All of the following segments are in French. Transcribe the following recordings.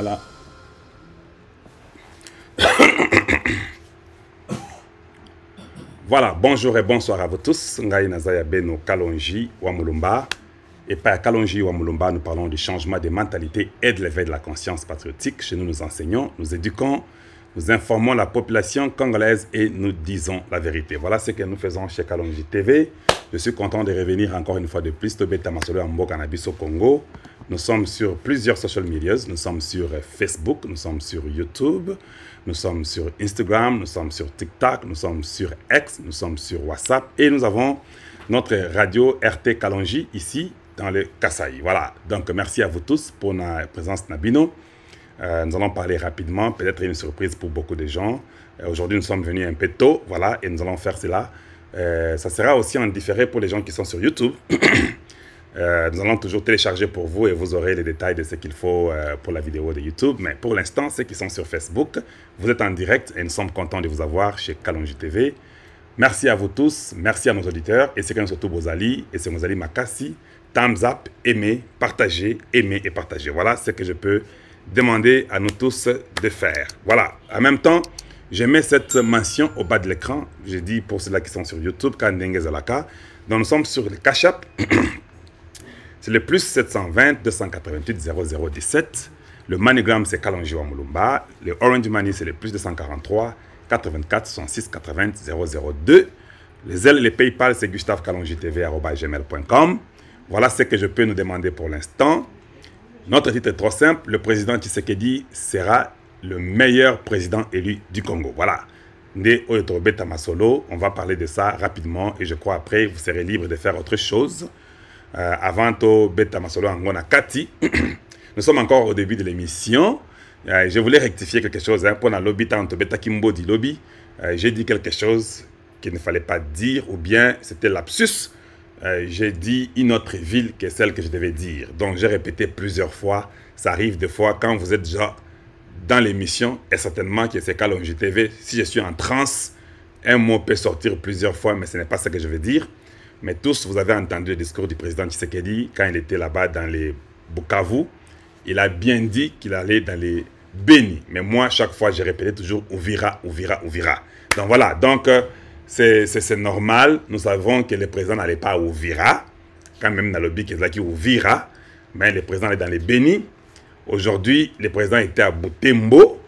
Voilà. Voilà, bonjour et bonsoir à vous tous. Ngai Nazaya Beno Kalonji Wamulumba. Et par Kalonji Wamulumba, nous parlons du changement des mentalités et de l'éveil de la conscience patriotique. Chez nous, nous enseignons, nous éduquons, nous informons la population congolaise et nous disons la vérité. Voilà ce que nous faisons chez Kalonji TV. Je suis content de revenir encore une fois de plus. Tobeta Masolo Ambo Cannabis au Congo. Nous sommes sur plusieurs social media. Nous sommes sur Facebook, nous sommes sur YouTube, nous sommes sur Instagram, nous sommes sur TikTok, nous sommes sur X, nous sommes sur WhatsApp. Et nous avons notre radio RT Kalonji ici dans le Kasaï. Voilà. Donc merci à vous tous pour la présence Nabino. Nous allons parler rapidement, peut-être une surprise pour beaucoup de gens. Aujourd'hui, nous sommes venus un peu tôt, voilà, et nous allons faire cela. Ça sera aussi en différé pour les gens qui sont sur YouTube. Nous allons toujours télécharger pour vous et vous aurez les détails de ce qu'il faut pour la vidéo de YouTube. Mais pour l'instant, ceux qui sont sur Facebook, vous êtes en direct et nous sommes contents de vous avoir chez Kalonji TV. Merci à vous tous, merci à nos auditeurs et c'est quand surtout Bozali et c'est Mozali Makassi. Thumbs up, aimez, partagez et partagez. Voilà ce que je peux demander à nous tous de faire. Voilà. En même temps, je mets cette mention au bas de l'écran. Je dis pour ceux-là qui sont sur YouTube, Kandenge Zalaka. Donc nous sommes sur le Cash App. C'est le plus 720 288 0017. Le MoneyGram, c'est Kalonji Wamulumba. Le Orange Money, c'est le plus 243 84 66 80 002. Les ailes et les PayPal, c'est gustavekalonjitv@gmail.com. Voilà ce que je peux nous demander pour l'instant. Notre titre est trop simple. Le président Tshisekedi sera le meilleur président élu du Congo. Voilà. Ndé Oyotobeta Masolo. On va parler de ça rapidement et je crois après, vous serez libre de faire autre chose. Avant to Beta Masolo Angona Kati. Nous sommes encore au début de l'émission. Je voulais rectifier quelque chose. Pour la lobby, tanto Beta Kimbo dit lobby. J'ai dit quelque chose qu'il ne fallait pas dire ou bien c'était lapsus. J'ai dit une autre ville que celle que je devais dire. Donc j'ai répété plusieurs fois. Ça arrive des fois quand vous êtes déjà dans l'émission et certainement que c'est Kalonji TV. Si je suis en transe, un mot peut sortir plusieurs fois, mais ce n'est pas ce que je veux dire. Mais tous, vous avez entendu le discours du président Tshisekedi quand il était là-bas dans les Bukavu. Il a bien dit qu'il allait dans les Béni. Mais moi, chaque fois, j'ai répété toujours Ouvira, Ouvira, Ouvira. Donc voilà, donc c'est normal. Nous savons que le président n'allait pas à Ouvira. Quand même dans le lobby qui est là qui Ouvira. Mais le président est dans les Béni. Aujourd'hui, le président était à Butembo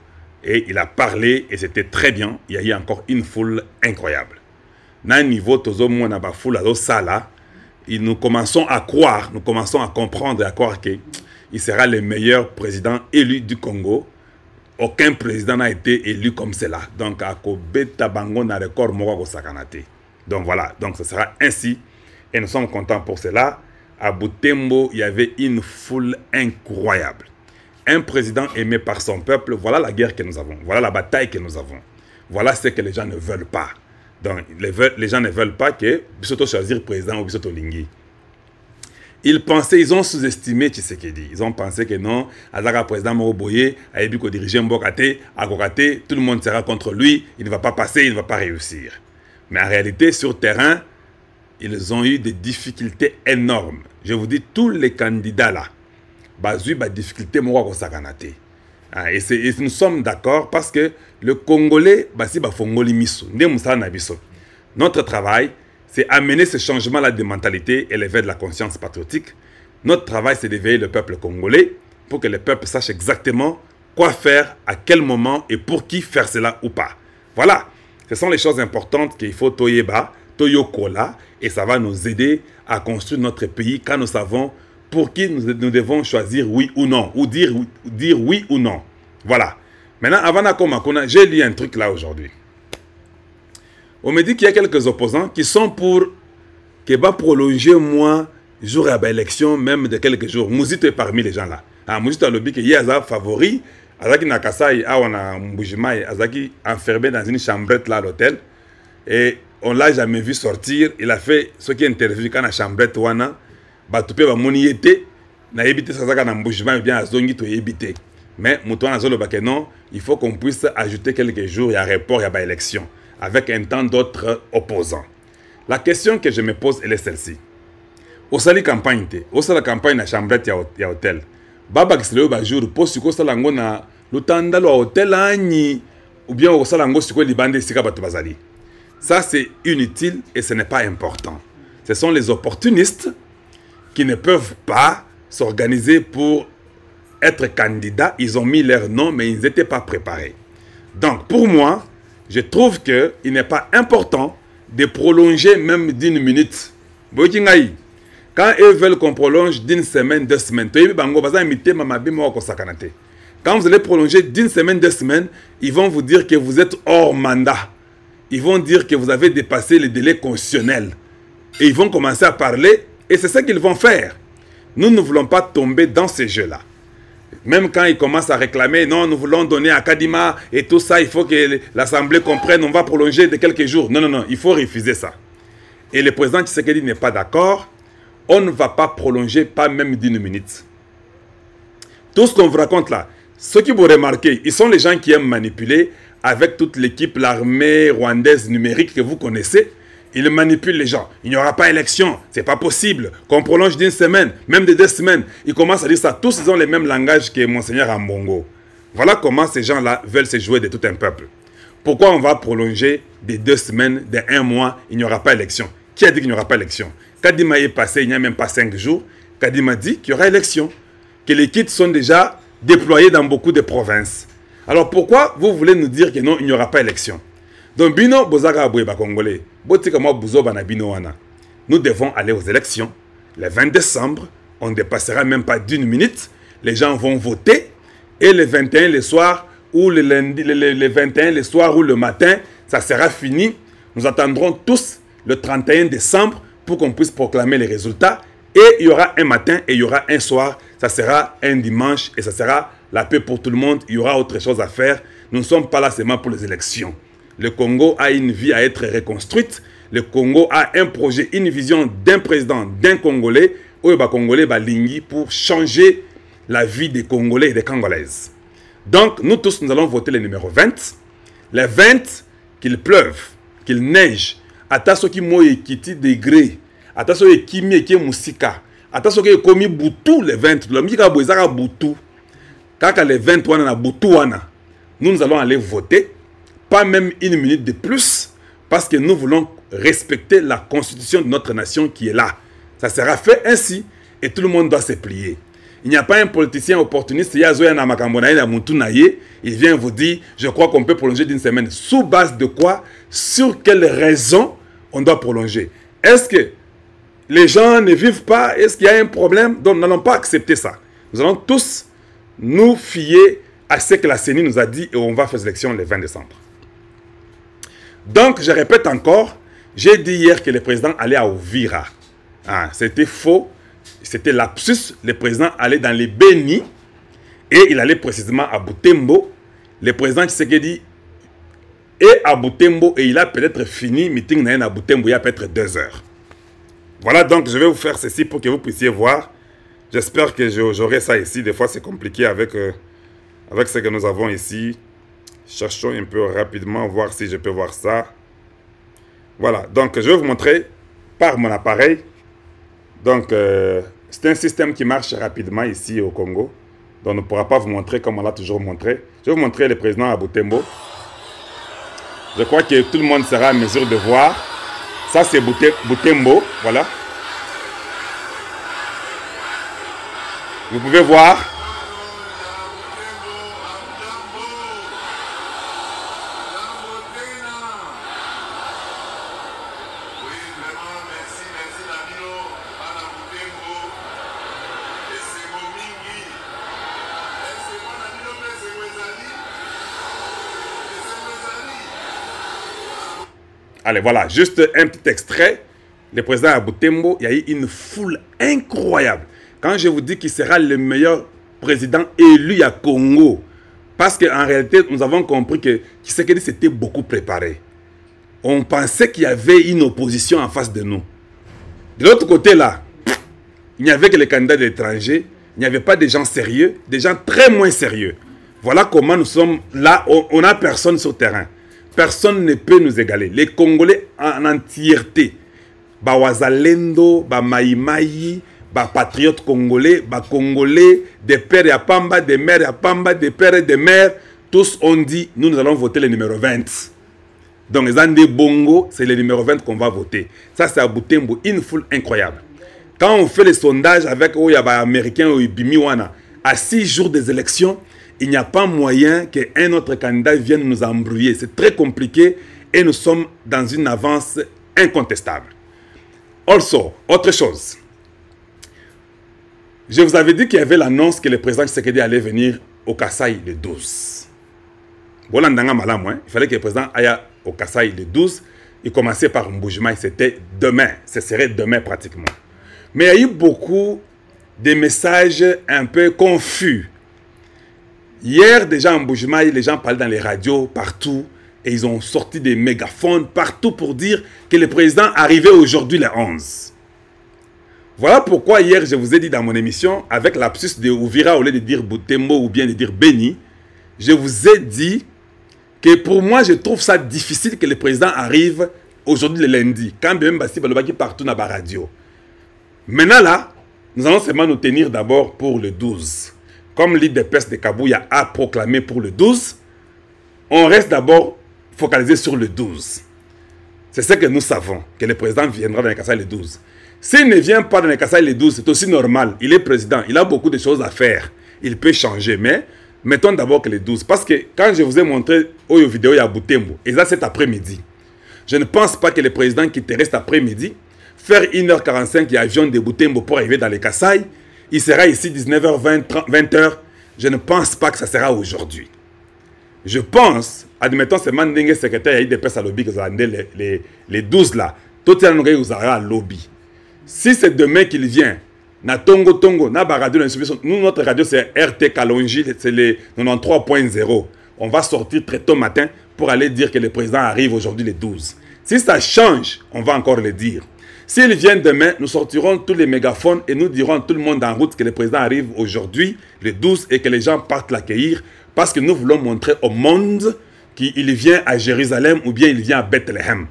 et il a parlé et c'était très bien. Il y a eu encore une foule incroyable. Dans un niveau, nous commençons à croire, nous commençons à comprendre et à croire qu'il sera le meilleur président élu du Congo. Aucun président n'a été élu comme cela. Donc, donc voilà, donc ce sera ainsi. Et nous sommes contents pour cela. À Butembo, il y avait une foule incroyable. Un président aimé par son peuple, voilà la guerre que nous avons. Voilà la bataille que nous avons. Voilà ce que les gens ne veulent pas. Donc, les gens ne veulent pas que Bissoto choisir président ou Bissoto Lingui. Ils ont sous-estimé Tshisekedi. Ils ont pensé que non, Azaka président Moroboye, Aebiko diriger Mbokate, Agokate, tout le monde sera contre lui, il ne va pas passer, il ne va pas réussir. Mais en réalité, sur terrain, ils ont eu des difficultés énormes. Je vous dis, tous les candidats là, ils ont eu des difficultés. Et nous sommes d'accord parce que le Congolais, notre travail, c'est amener ce changement-là de mentalité et l'éveil de la conscience patriotique. Notre travail, c'est d'éveiller le peuple congolais pour que le peuple sache exactement quoi faire, à quel moment et pour qui faire cela ou pas. Voilà, ce sont les choses importantes qu'il faut toyeba, toyokola, et ça va nous aider à construire notre pays quand nous savons pour qui nous devons choisir oui ou non, ou dire oui ou non. Voilà. Maintenant, avant d'commencer, j'ai lu un truc là aujourd'hui. On me dit qu'il y a quelques opposants qui sont pour que va prolonger moi jour à l'élection, même de quelques jours. Mouzito est parmi les gens là. Mouzito a le dit qu'il y a un favori. Azaki Nakasai, on a Mboujimai, Azaki enfermé dans une chambrette là à l'hôtel. Et on l'a jamais vu sortir. Il a fait ce qui est interview quand la chambrette wana. Batoupe va moniété. Na évité Sazaka na Mboujimai bien à Zongi to éviter. Mais Moutouana Zolo non, il faut qu'on puisse ajouter quelques jours, il y a rapport, il y a élection, avec un temps d'autres opposants. La question que je me pose, elle est celle-ci. Au sali campagne, au sali campagne à chambrette, il y a hôtel. Baba qui se lève jour pour ce que ça l'angona le tanda le hôtel ani ou bien au salango ce que les bandes sika batu bazali. Ça c'est inutile et ce n'est pas important. Ce sont les opportunistes qui ne peuvent pas s'organiser pour être candidats. Ils ont mis leur nom mais ils n'étaient pas préparés. Donc pour moi, je trouve qu'il n'est pas important de prolonger même d'1 minute. Quand ils veulent qu'on prolonge d'1 semaine, 2 semaines, quand vous allez prolonger d'1 semaine, 2 semaines, ils vont vous dire que vous êtes hors mandat. Ils vont dire que vous avez dépassé les délais constitutionnels. Et ils vont commencer à parler, et c'est ça qu'ils vont faire. Nous ne voulons pas tomber dans ces jeux-là. Même quand ils commencent à réclamer, non, nous voulons donner à Kadima et tout ça, il faut que l'Assemblée comprenne, on va prolonger de quelques jours. Non, non, non, il faut refuser ça. Et le président Tshisekedi n'est pas d'accord. On ne va pas prolonger, pas même d'1 minute. Tout ce qu'on vous raconte là, ceux qui vous remarquez, ils sont les gens qui aiment manipuler avec toute l'équipe, l'armée rwandaise numérique que vous connaissez. Ils manipulent les gens. Il n'y aura pas élection, c'est pas possible. Qu'on prolonge d'1 semaine, même de 2 semaines. Ils commencent à dire ça. Tous ils ont le même langage que Monseigneur Ambongo. Voilà comment ces gens-là veulent se jouer de tout un peuple. Pourquoi on va prolonger de 2 semaines, de 1 mois, il n'y aura pas élection? Qui a dit qu'il n'y aura pas élection? Kadima est passé, il n'y a même pas 5 jours. Kadima dit qu'il y aura élection. Que les kits sont déjà déployés dans beaucoup de provinces. Alors pourquoi vous voulez nous dire que non, il n'y aura pas élection? Donc, Bino, Bozaka Aboueba Congolais, Botika Mo Bouzo Bana Bino Wana. Nous devons aller aux élections. Le 20 décembre, on ne dépassera même pas d'1 minute. Les gens vont voter. Et le 21 le soir, ou le lundi, le 21 le soir ou le matin, ça sera fini. Nous attendrons tous le 31 décembre pour qu'on puisse proclamer les résultats. Et il y aura un matin et il y aura un soir. Ça sera un dimanche et ça sera la paix pour tout le monde. Il y aura autre chose à faire. Nous ne sommes pas là seulement pour les élections. Le Congo a une vie à être reconstruite. Le Congo a un projet, une vision d'un président, d'un Congolais, Congolais Balingi, pour changer la vie des Congolais et des Congolaises. Donc, nous tous, nous allons voter le numéro 20. Le 20, qu'il pleuve, qu'il neige, ataso ki moye kiti degré, ataso ki kimi eke musika, ataso ki komi butu le 20, le mika boizaka butu, kaka le 20 wana na butu wana, nous allons aller voter, pas même 1 minute de plus, parce que nous voulons respecter la constitution de notre nation qui est là. Ça sera fait ainsi, et tout le monde doit se plier. Il n'y a pas un politicien opportuniste, il vient vous dire, je crois qu'on peut prolonger d'1 semaine. Sous base de quoi? Sur quelle raison on doit prolonger? Est-ce que les gens ne vivent pas? Est-ce qu'il y a un problème? Donc nous n'allons pas accepter ça. Nous allons tous nous fier à ce que la CENI nous a dit et on va faire l'élection le 20 décembre. Donc je répète encore, j'ai dit hier que le président allait à Ouvira. Ah, c'était faux. C'était lapsus. Le président allait dans les Bénis et il allait précisément à Butembo. Le président Tshisekedi est à Butembo et il a peut-être fini meeting à Butembo il y a peut-être 2 heures. Voilà, donc je vais vous faire ceci pour que vous puissiez voir. J'espère que j'aurai ça ici. Des fois c'est compliqué avec ce que nous avons ici. Cherchons un peu rapidement, voir si je peux voir ça. Voilà, donc je vais vous montrer par mon appareil. Donc, c'est un système qui marche rapidement ici au Congo. Donc, on ne pourra pas vous montrer comme on l'a toujours montré. Je vais vous montrer le président à Butembo. Je crois que tout le monde sera en mesure de voir. Ça, c'est Butembo. Voilà. Vous pouvez voir. Allez, voilà, juste un petit extrait. Le président à Butembo, il y a eu une foule incroyable. Quand je vous dis qu'il sera le meilleur président élu à Congo, parce qu'en réalité, nous avons compris que Tshisekedi s'était beaucoup préparé. On pensait qu'il y avait une opposition en face de nous. De l'autre côté, là, il n'y avait que les candidats de l'étranger. Il n'y avait pas des gens sérieux, des gens très moins sérieux. Voilà comment nous sommes là. On n'a personne sur le terrain. Personne ne peut nous égaler. Les Congolais en entièreté, Bawazalendo, Bamaïmaï, patriotes congolais, Congolais, des pères à Pamba, des mères à Pamba, des pères et des mères, tous ont dit, nous allons voter le numéro 20. Donc, les Andés Bongo, c'est le numéro 20 qu'on va voter. Ça, c'est à Butembo, une foule incroyable. Quand on fait les sondages avec les Américains ou Bimiwana, à 6 jours des élections, il n'y a pas moyen qu'un autre candidat vienne nous embrouiller. C'est très compliqué et nous sommes dans une avance incontestable. Also, autre chose. Je vous avais dit qu'il y avait l'annonce que le président Tshisekedi allait venir au Kasaï le 12. Voilà, il fallait que le président aille au Kasaï le 12. Il commençait par Mbujimaï, c'était demain. Ce serait demain pratiquement. Mais il y a eu beaucoup de messages un peu confus. Hier, déjà en Mbujimaï, les gens parlaient dans les radios partout. Et ils ont sorti des mégaphones partout pour dire que le président arrivait aujourd'hui le 11. Voilà pourquoi hier, je vous ai dit dans mon émission, avec l'absus de Ouvira, au lieu de dire Butembo ou bien de dire Beni, je vous ai dit que pour moi, je trouve ça difficile que le président arrive aujourd'hui le lundi. Quand même, Basti Balobaki partout dans la radio. Maintenant là, nous allons seulement nous tenir d'abord pour le 12. Comme l'IDPS de Kabouya a proclamé pour le 12, on reste d'abord focalisé sur le 12. C'est ce que nous savons, que le président viendra dans le Kasaï le 12. S'il ne vient pas dans le Kasaï le 12, c'est aussi normal. Il est président, il a beaucoup de choses à faire. Il peut changer, mais mettons d'abord que le 12. Parce que quand je vous ai montré aux vidéos, il y a Butembo, et ça c'est après-midi. Je ne pense pas que le président qui te reste après-midi, faire 1h45 l'avion de Butembo pour arriver dans le Kasaï, il sera ici 19h20, 20h. Je ne pense pas que ça sera aujourd'hui. Je pense, admettons, c'est Mandingue secrétaire IDPS à lobby que vous avez les 12 là. Tout le monde vous aura à lobby. Si c'est demain qu'il vient, na Tongo Tongo, na radio, nous notre radio c'est RT Kalonji, c'est les 93.0. On va sortir très tôt matin pour aller dire que le président arrive aujourd'hui le 12. Si ça change, on va encore le dire. S'il vient demain, nous sortirons tous les mégaphones et nous dirons à tout le monde en route que le président arrive aujourd'hui, le 12, et que les gens partent l'accueillir parce que nous voulons montrer au monde qu'il vient à Jérusalem ou bien il vient à Bethléem.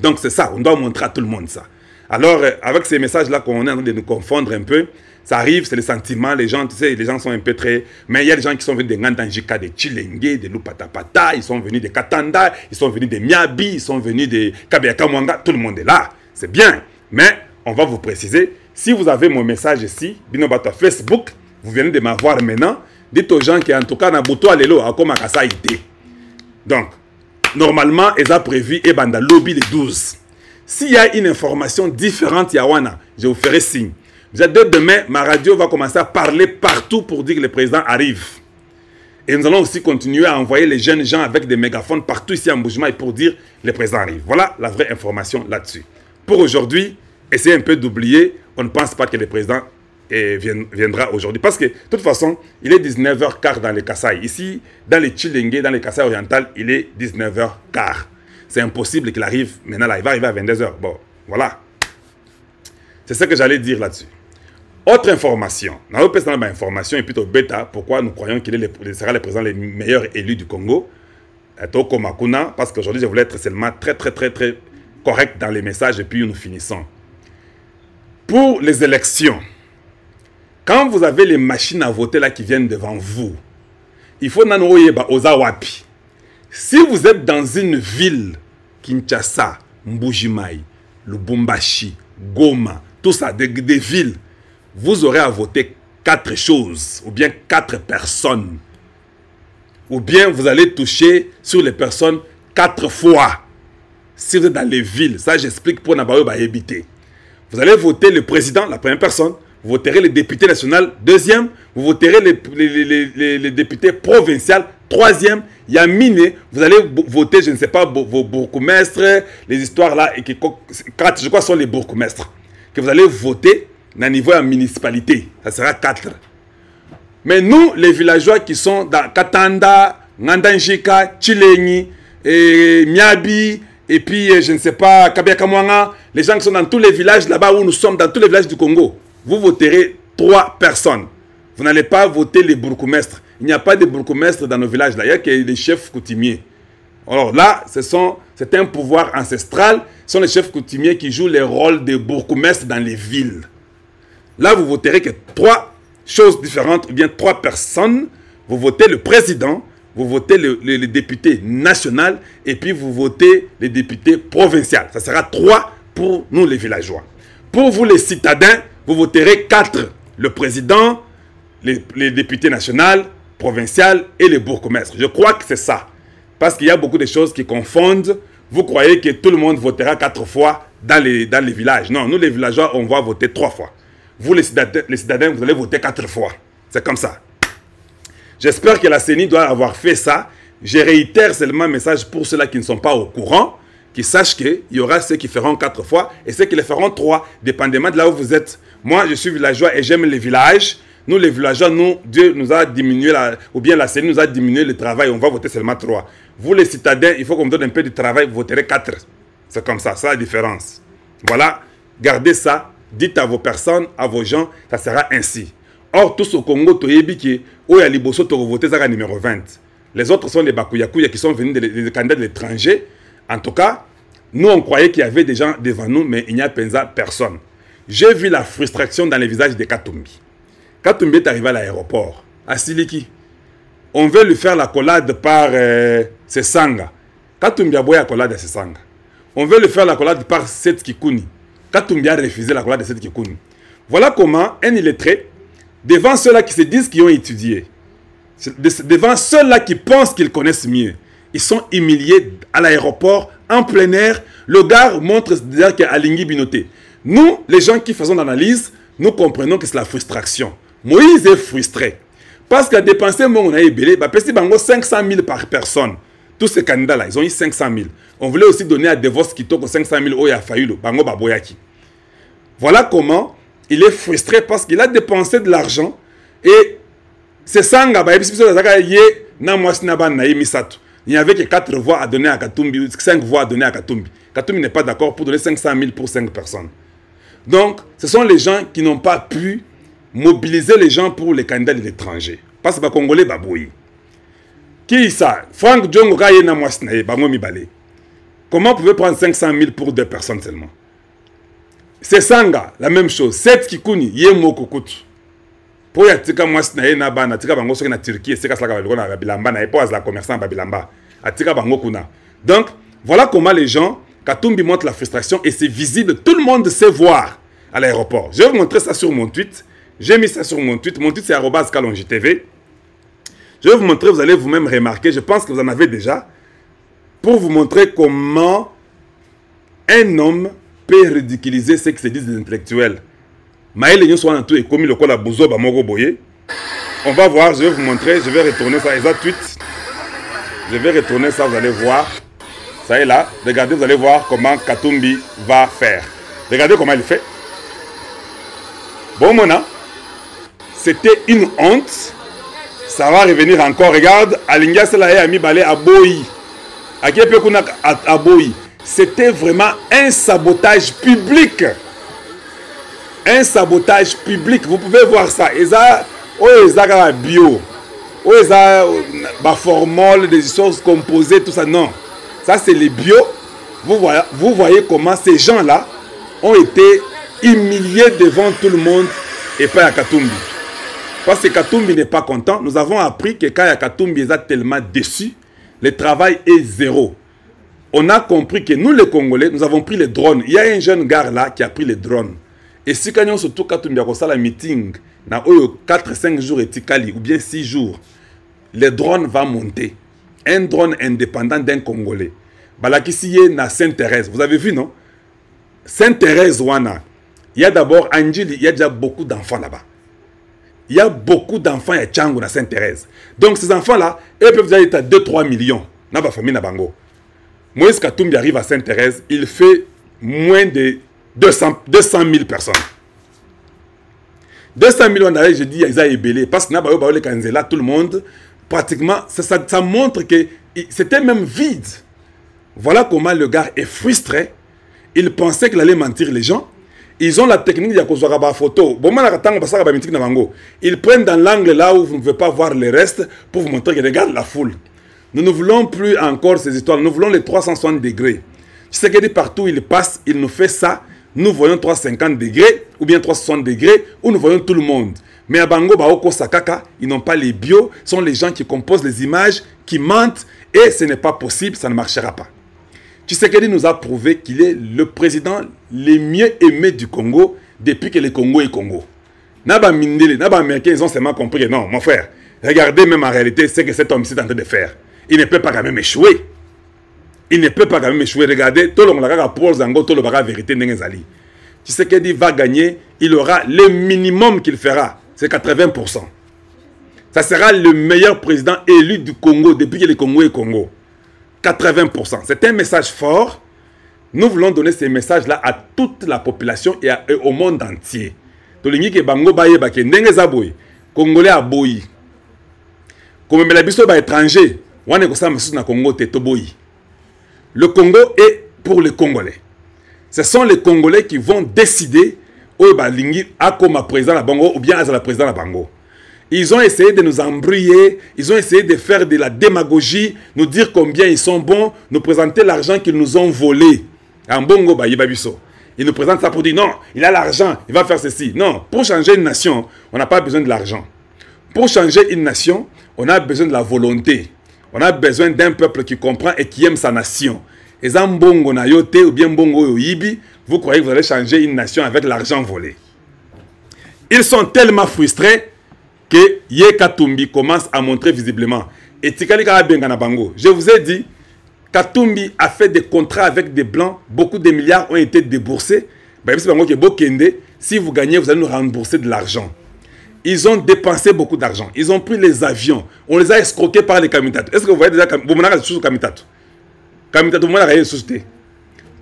Donc c'est ça, on doit montrer à tout le monde ça. Alors, avec ces messages-là qu'on est en train de nous confondre un peu, ça arrive, c'est les sentiments, les gens, tu sais, les gens sont un peu très... Mais il y a des gens qui sont venus de Ngandanjika, de Chilenge, de Lupatapata, ils sont venus de Katanda, ils sont venus de Miabi, ils sont venus de Kabeyakamwanga, tout le monde est là, c'est bien. Mais on va vous préciser, si vous avez mon message ici, Binobata Facebook, vous venez de m'avoir maintenant, dites aux gens qu'en tout cas, dans Bouto Alelo, à comme ça été. Donc, normalement, ils ont prévu et dans le lobby les 12. S'il y a une information différente, Yawana, je vous ferai signe. Dès demain, ma radio va commencer à parler partout pour dire que le président arrive. Et nous allons aussi continuer à envoyer les jeunes gens avec des mégaphones partout ici en Mbujimaï pour dire que le président arrive. Voilà la vraie information là-dessus. Pour aujourd'hui, essayez un peu d'oublier, on ne pense pas que le président viendra aujourd'hui. Parce que, de toute façon, il est 19h15 dans les Kasaï. Ici, dans les Chilenge, dans les Kasaï oriental, il est 19h15. C'est impossible qu'il arrive maintenant là. Il va arriver à 22h. Bon, voilà. C'est ce que j'allais dire là-dessus. Autre information. Dans notre information et plutôt bêta, pourquoi nous croyons qu'il sera le président le meilleur élu du Congo. Toko Makuna, parce qu'aujourd'hui, je voulais être seulement très correct dans les messages et puis nous finissons. Pour les élections, quand vous avez les machines à voter là qui viennent devant vous, il faut nanoye ba ozawapi. Si vous êtes dans une ville, Kinshasa, Mbujimaï, Lubumbashi, Goma, tout ça, des villes, vous aurez à voter 4 choses, ou bien 4 personnes. Ou bien vous allez toucher sur les personnes 4 fois. Si vous êtes dans les villes, ça j'explique pour Nabayo Bayebité. Vous allez voter le président, la première personne. Vous voterez le député national, deuxième. Vous voterez les députés provinciaux, troisième. Yamine, vous allez voter, je ne sais pas, vos bourgmestres, les histoires là, et 4, je crois, sont les bourgmestres. Que vous allez voter au niveau de la municipalité. Ça sera 4. Mais nous, les villageois qui sont dans Katanda, Ngandanjika, Chilengi, Miabi, et puis, je ne sais pas, Kabeyakamwanga, les gens qui sont dans tous les villages là-bas où nous sommes, dans tous les villages du Congo, vous voterez 3 personnes. Vous n'allez pas voter les bourgmestres. Il n'y a pas de bourgmestres dans nos villages là. Il y a que les chefs coutumiers. Alors là, c'est un pouvoir ancestral. Ce sont les chefs coutumiers qui jouent le rôle de bourgmestres dans les villes. Là, vous voterez que 3 choses différentes, ou bien 3 personnes. Vous votez le président, vous votez le député national, et puis vous votez les députés provinciaux. Ça sera 3 pour nous les villageois. Pour vous les citadins, vous voterez 4. Le président, les députés nationaux, provinciaux et les bourgmestres. Je crois que c'est ça. Parce qu'il y a beaucoup de choses qui confondent. Vous croyez que tout le monde votera 4 fois dans les villages. Non, nous les villageois, on va voter 3 fois. Vous les citadins, vous allez voter 4 fois. C'est comme ça. J'espère que la CENI doit avoir fait ça. Je réitère seulement un message pour ceux-là qui ne sont pas au courant, qui sachent qu'il y aura ceux qui feront 4 fois et ceux qui les feront 3, dépendamment de là où vous êtes. Moi, je suis villageois et j'aime les villages. Nous, les villageois, Dieu nous a diminué, ou bien la CENI nous a diminué le travail. On va voter seulement 3. Vous, les citadins, il faut qu'on me donne un peu de travail, vous voterez 4. C'est comme ça, c'est la différence. Voilà, gardez ça. Dites à vos personnes, à vos gens, ça sera ainsi. Or, tous au Congo, Toyebiki, où il y a Liboso, tu voté ça numéro 20. Les autres sont les Bakuyakuya qui sont venus des candidats de l'étranger. En tout cas, nous, on croyait qu'il y avait des gens devant nous, mais il n'y a personne. J'ai vu la frustration dans les visages de Katumbi. Katumbi est arrivé à l'aéroport, à Siliki. On veut lui faire la collade par Sesanga. Katumbi a boyé la collade à Sesanga. On veut lui faire la collade par Seth Kikuni. Katumbi a refusé la collade de Seth Kikuni. Voilà comment un illettré, devant ceux-là qui se disent qu'ils ont étudié, devant ceux-là qui pensent qu'ils connaissent mieux, ils sont humiliés à l'aéroport, en plein air. Le gars montre déjà qu'il y a Alingui Binoté. Nous, les gens qui faisons l'analyse, nous comprenons que c'est la frustration. Moïse est frustré. Parce qu'il a dépensé, on a ébélé, 500 000 par personne. Tous ces candidats-là, ils ont eu 500 000. On voulait aussi donner à Devos Kitoko 500 000 Oya Fayulo, Bango Baboyaki. Voilà comment il est frustré parce qu'il a dépensé de l'argent et c'est Sanga, il n'y avait que 4 voix à donner à Katumbi, 5 voix à donner à Katumbi. Katumbi n'est pas d'accord pour donner 500 000 pour 5 personnes. Donc, ce sont les gens qui n'ont pas pu mobiliser les gens pour les candidats de l'étranger. Parce que les Congolais babouillent. Qui est ça? Franck Djongo Kayena Mwasnaye, Bangomi Balé. Comment vous pouvez prendre 500 000 pour 2 personnes seulement? C'est Sanga, la même chose. 7 Kikuni, Yemo Kukutu. Pour yatika Mwasnaye na bana, tika bango soki na Turquie, c'est ça que na Babilamba na époise la commerçant Babilamba. Atika bango kuna. Donc, voilà comment les gens, Katumbi montre la frustration et c'est visible, tout le monde sait voir à l'aéroport. Je vais vous montrer ça sur mon tweet. J'ai mis ça sur mon tweet. Mon tweet c'est @kalonjitv. Je vais vous montrer, vous allez vous-même remarquer, je pense que vous en avez déjà, pour vous montrer comment un homme peut ridiculiser ce que se disent les intellectuels. On va voir, je vais vous montrer, je vais retourner ça, exact tweet. Je vais retourner ça, vous allez voir. Ça est là, regardez, vous allez voir comment Katumbi va faire. Regardez comment il fait. Bon, Mona, c'était une honte. Ça va revenir encore. Regarde, Alinga Selaye a mis balai à Boyi. À Boyi. C'était vraiment un sabotage public. Un sabotage public. Vous pouvez voir ça. Ils ont bio. Ils ont formol, des choses composées, tout ça. Non. Ça, c'est les bio. Vous voyez comment ces gens-là ont été humiliés devant tout le monde et pas à Katumbi. Parce que Katumbi n'est pas content. Nous avons appris que quand Katumbi est tellement déçu, le travail est zéro. On a compris que nous, les Congolais, nous avons pris les drones. Il y a un jeune gars là qui a pris les drones. Et si quand on surtout Katumbi a fait la meeting, dans 4-5 jours et tikali, ou bien 6 jours, le drone va monter. Un drone indépendant d'un Congolais. Balakisiye na Sainte-Thérèse. Vous avez vu, non? Sainte-Thérèse, Wana. Il y a d'abord Anjili, il y a déjà beaucoup d'enfants là-bas. Il y a beaucoup d'enfants à Tchango, à Sainte-Thérèse. Donc ces enfants-là, eux peuvent être à 2-3 millions. Dans la famille Nabango. Moïse Katumbi arrive à Sainte-Thérèse, il fait moins de 200 000 personnes. 200 000, je dis, ils ont ébélé. Parce que là, tout le monde, pratiquement, ça montre que c'était même vide. Voilà comment le gars est frustré. Il pensait qu'il allait mentir les gens. Ils ont la technique de la photo. Ils prennent dans l'angle là où vous ne pouvez pas voir le reste pour vous montrer que regarde la foule. Nous ne voulons plus encore ces histoires. Nous voulons les 360 degrés. Tu sais que partout il passe, il nous fait ça. Nous voyons 350 degrés. ou bien 360 degrés, où nous voyons tout le monde. Mais à Bango, Baoko, Sakaka, ils n'ont pas les bios, sont les gens qui composent les images, qui mentent, et ce n'est pas possible, ça ne marchera pas. Tshisekedi nous a prouvé qu'il est le président le mieux aimé du Congo depuis que le Congo est Congo. Naba Mindele, Naba Américains, ils ont seulement compris que non, mon frère, regardez même en réalité ce que cet homme est en train de faire. Il ne peut pas quand même échouer. Il ne peut pas quand même échouer. Regardez, tout le monde a Paul Zango, tout le monde a vérité Nengezali. Tshisekedi va gagner, il aura le minimum qu'il fera, c'est 80%. Ça sera le meilleur président élu du Congo depuis que le Congo est Congo. 80%. C'est un message fort. Nous voulons donner ces messages-là à toute la population et au monde entier. Tolingi Bango Baye Bake Ndengeza Boy, Congolais à Boy. Comme Melabiso ba étranger, on est comme ça Congo Tetoboy. Le Congo est pour les Congolais. Ce sont les Congolais qui vont décider où Balingi a comme président la Bango ou bien à la président la Bango. Ils ont essayé de nous embrouiller, ils ont essayé de faire de la démagogie, nous dire combien ils sont bons, nous présenter l'argent qu'ils nous ont volé. En Bongo Bayibabiso. Ils nous présentent ça pour dire non, il a l'argent, il va faire ceci. Non, pour changer une nation, on n'a pas besoin de l'argent. Pour changer une nation, on a besoin de la volonté. On a besoin d'un peuple qui comprend et qui aime sa nation. Et Zambongo Nayote ou bien Bongo Yoibi, vous croyez que vous allez changer une nation avec l'argent volé. Ils sont tellement frustrés que Yekatumbi commence à montrer visiblement. Et Tikalika Bengana Bango. Je vous ai dit, Katumbi a fait des contrats avec des blancs, beaucoup de milliards ont été déboursés. Si vous gagnez, vous allez nous rembourser de l'argent. Ils ont dépensé beaucoup d'argent. Ils ont pris les avions. On les a escroqués par les Kamitato. Est-ce que vous voyez déjà Kamitato? Kamitato,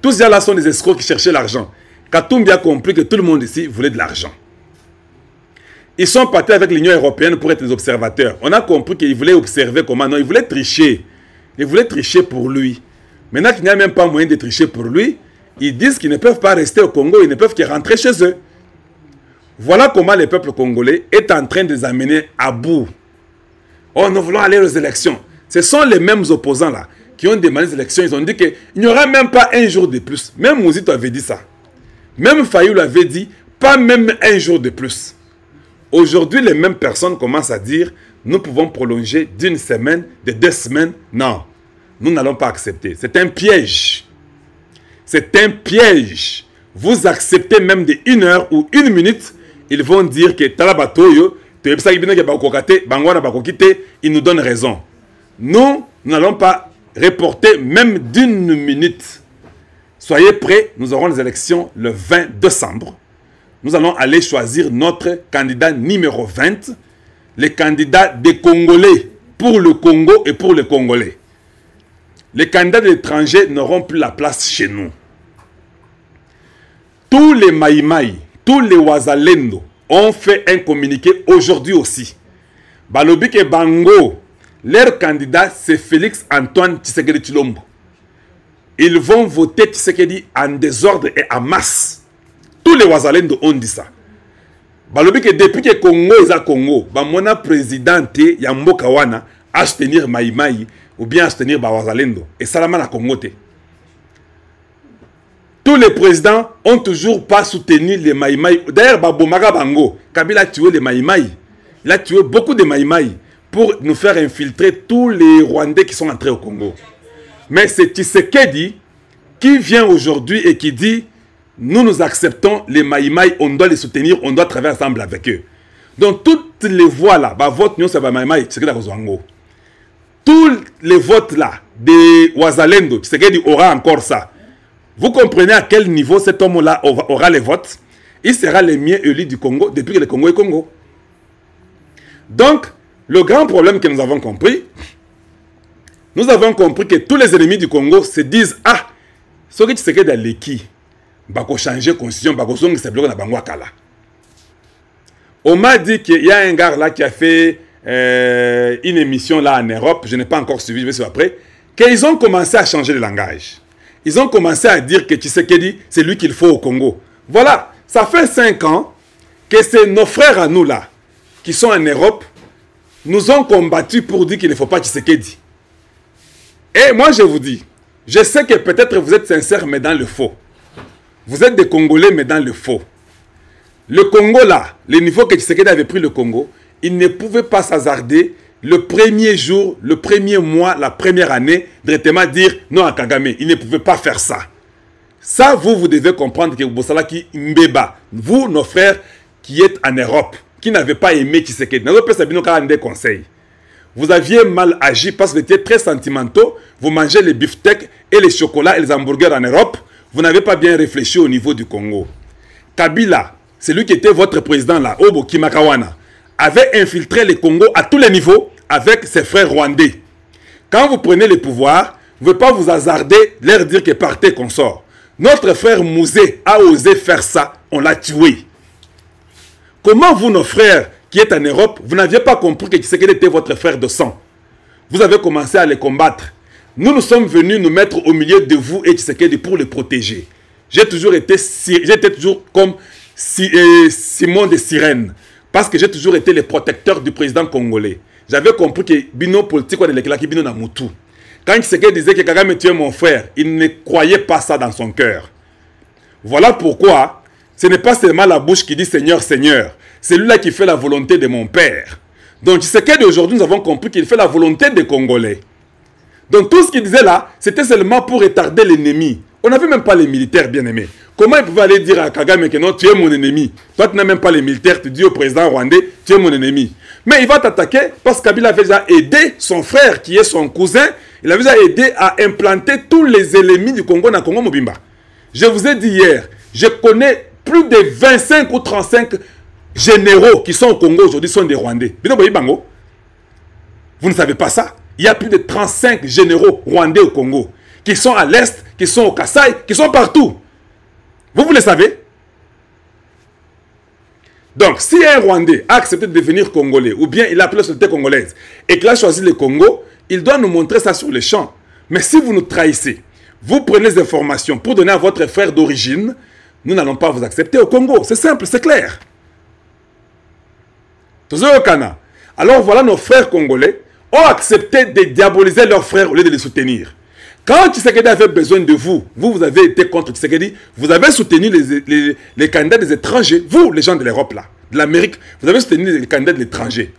tous ces gens-là sont des escrocs qui cherchaient l'argent. Katumbi a compris que tout le monde ici voulait de l'argent. Ils sont partis avec l'Union européenne pour être des observateurs. On a compris qu'ils voulaient observer comment. Non, ils voulaient tricher. Ils voulaient tricher pour lui. Maintenant qu'il n'y a même pas moyen de tricher pour lui, ils disent qu'ils ne peuvent pas rester au Congo, ils ne peuvent que rentrer chez eux. Voilà comment le peuple congolais est en train de les amener à bout. Oh, nous voulons aller aux élections. Ce sont les mêmes opposants là qui ont demandé les élections. Ils ont dit qu'il n'y aura même pas un jour de plus. Même Mouzito avait dit ça. Même Fayou l'avait dit, pas même un jour de plus. Aujourd'hui, les mêmes personnes commencent à dire nous pouvons prolonger d'une semaine, de 2 semaines. Non, nous n'allons pas accepter. C'est un piège. C'est un piège. Vous acceptez même de 1 heure ou 1 minute, ils vont dire que Talabatoyo, ils nous donnent raison. Nous n'allons pas reporter même d'1 minute. Soyez prêts, nous aurons les élections le 20 décembre. Nous allons aller choisir notre candidat numéro 20, les candidats des Congolais, pour le Congo et pour les Congolais. Les candidats de l'étranger n'auront plus la place chez nous. Tous les Maïmaï, tous les Wazalendo ont fait un communiqué aujourd'hui aussi. Balobik et Bango, leur candidat c'est Félix Antoine Tshisekedi Tshilombo. Ils vont voter Tshisekedi en désordre et en masse. Tous les Wazalendo ont dit ça. Balobi que depuis que Congo est à Congo, mon président Yamboka Wana a soutenir Maïmaï ou bien a soutenir Wazalendo. Et Salama na Congo. Tous les présidents ont toujours pas soutenu les Maïmaï. D'ailleurs, Babomaga Bango, Kabila a tué les Maïmaï. Il a tué beaucoup de Maïmaï pour nous faire infiltrer tous les Rwandais qui sont entrés au Congo. Mais c'est Tshisekedi qui vient aujourd'hui et qui dit nous acceptons les Maïmaï, on doit les soutenir, on doit travailler ensemble avec eux. Donc toutes les voix là, vote nous c'est Maïmaï, Tshisekedi Kozwango. Tous les votes là des Wazalendo, Tshisekedi aura encore ça. Vous comprenez à quel niveau cet homme-là aura les votes? Il sera le mieux élu du Congo depuis que le Congo est Congo. Donc, le grand problème que nous avons compris que tous les ennemis du Congo se disent ah, ce que Tshisekedi a l'équipe. Bako changer la constitution, bako songi se bloquer na bango akala. On m'a dit qu'il y a un gars là qui a fait une émission là en Europe, je n'ai pas encore suivi, je vais suivre après, qu'ils ont commencé à changer le langage. Ils ont commencé à dire que Tshisekedi, c'est lui qu'il faut au Congo. Voilà, ça fait 5 ans que c'est nos frères à nous là, qui sont en Europe, nous ont combattu pour dire qu'il ne faut pas Tshisekedi. Et moi je vous dis, je sais que peut-être vous êtes sincères mais dans le faux. Vous êtes des Congolais, mais dans le faux. Le Congo là, le niveau que Tshisekedi avait pris le Congo, il ne pouvait pas s'hasarder le premier jour, le premier mois, la première année, directement dire non à Kagame. Il ne pouvait pas faire ça. Ça, vous devez comprendre que Bosala qui Mbeba, vous, nos frères qui êtes en Europe, qui n'avez pas aimé Tshisekedi, vous aviez mal agi parce que vous étiez très sentimentaux, vous mangez les beefsteaks et les chocolats et les hamburgers en Europe, vous n'avez pas bien réfléchi au niveau du Congo. Kabila, c'est lui qui était votre président là, Obo Kimakawana, avait infiltré le Congo à tous les niveaux avec ses frères rwandais. Quand vous prenez le pouvoir, vous ne pouvez pas vous hasarder, leur dire que partez qu'on sort. Notre frère Mouzé a osé faire ça, on l'a tué. Comment vous, nos frères qui êtes en Europe, vous n'aviez pas compris que Tshisekedi était votre frère de sang? Vous avez commencé à les combattre. Nous sommes venus nous mettre au milieu de vous et Tshisekedi pour les protéger. J'étais toujours comme Simon de Sirène. Parce que j'ai toujours été le protecteur du président congolais. J'avais compris que Bino politique ou de Bino Namutu. Quand Tshisekedi disait que Kagame tuait mon frère, il ne croyait pas ça dans son cœur. Voilà pourquoi ce n'est pas seulement la bouche qui dit Seigneur, Seigneur. C'est lui-là qui fait la volonté de mon père. Donc Tshisekedi aujourd'hui, nous avons compris qu'il fait la volonté des Congolais. Donc tout ce qu'il disait là, c'était seulement pour retarder l'ennemi. On n'avait même pas les militaires bien aimés. Comment il pouvait aller dire à Kagame que non, tu es mon ennemi? Toi, tu n'as même pas les militaires, tu dis au président rwandais, tu es mon ennemi. Mais il va t'attaquer parce que Kabila avait déjà aidé son frère, qui est son cousin. Il avait déjà aidé à implanter tous les ennemis du Congo dans Congo Mobimba. Je vous ai dit hier, je connais plus de 25 ou 35 généraux qui sont au Congo aujourd'hui, sont des Rwandais. Vous ne savez pas ça? Il y a plus de 35 généraux rwandais au Congo, qui sont à l'Est, qui sont au Kasaï, qui sont partout. Vous le savez? Donc, si un Rwandais a accepté de devenir Congolais, ou bien il a appelé la société congolaise, et qu'il a choisi le Congo, il doit nous montrer ça sur le champ. Mais si vous nous trahissez, vous prenez des informations pour donner à votre frère d'origine, nous n'allons pas vous accepter au Congo. C'est simple, c'est clair. Alors voilà, nos frères congolais ont accepté de diaboliser leurs frères au lieu de les soutenir. Quand Tshisekedi avait besoin de vous, vous avez été contre Tshisekedi, vous avez soutenu les candidats des étrangers, vous, les gens de l'Europe, là, de l'Amérique, vous avez soutenu les candidats de l'étranger.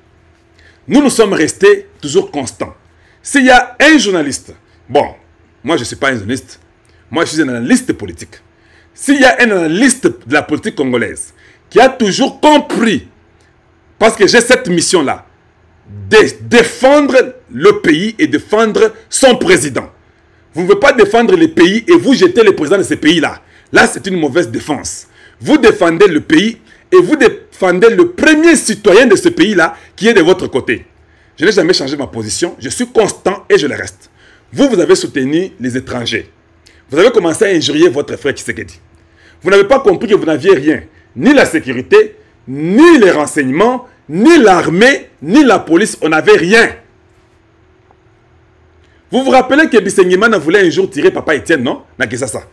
Nous sommes restés toujours constants. S'il y a un journaliste, bon, moi je ne suis pas un journaliste, moi je suis un analyste politique. S'il y a un analyste de la politique congolaise qui a toujours compris, parce que j'ai cette mission-là, de défendre le pays et défendre son président. Vous ne pouvez pas défendre le pays et vous jeter le président de ce pays-là. Là, c'est une mauvaise défense. Vous défendez le pays et vous défendez le premier citoyen de ce pays-là qui est de votre côté. Je n'ai jamais changé ma position. Je suis constant et je le reste. Vous avez soutenu les étrangers. Vous avez commencé à injurier votre frère Tshisekedi. Vous n'avez pas compris que vous n'aviez rien. Ni la sécurité, ni les renseignements, ni l'armée, ni la police. On n'avait rien. Vous vous rappelez que Bisengimana voulait un jour tirer Papa Etienne, non? Na Kinshasa.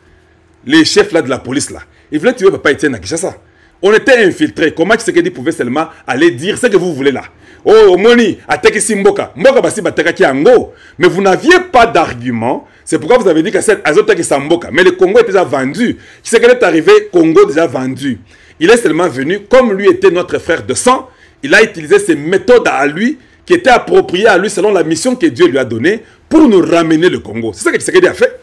Les chefs là de la police là. Ils voulaient tuer Papa Etienne na Kinshasa. On était infiltrés. Comment Tshisekedi pouvait seulement aller dire ce que vous voulez là? Oh, Moni, attaquez Simboka. Mboka basi batakaki ango. Mais vous n'aviez pas d'argument. C'est pourquoi vous avez dit que cette azote Samboka. Mais le Congo est déjà vendu. Tshisekedi est arrivé, Congo déjà vendu. Il est seulement venu, comme lui était notre frère de sang, il a utilisé ses méthodes à lui, qui étaient appropriées à lui selon la mission que Dieu lui a donnée, pour nous ramener le Congo. C'est ça que Tshisekedi a fait.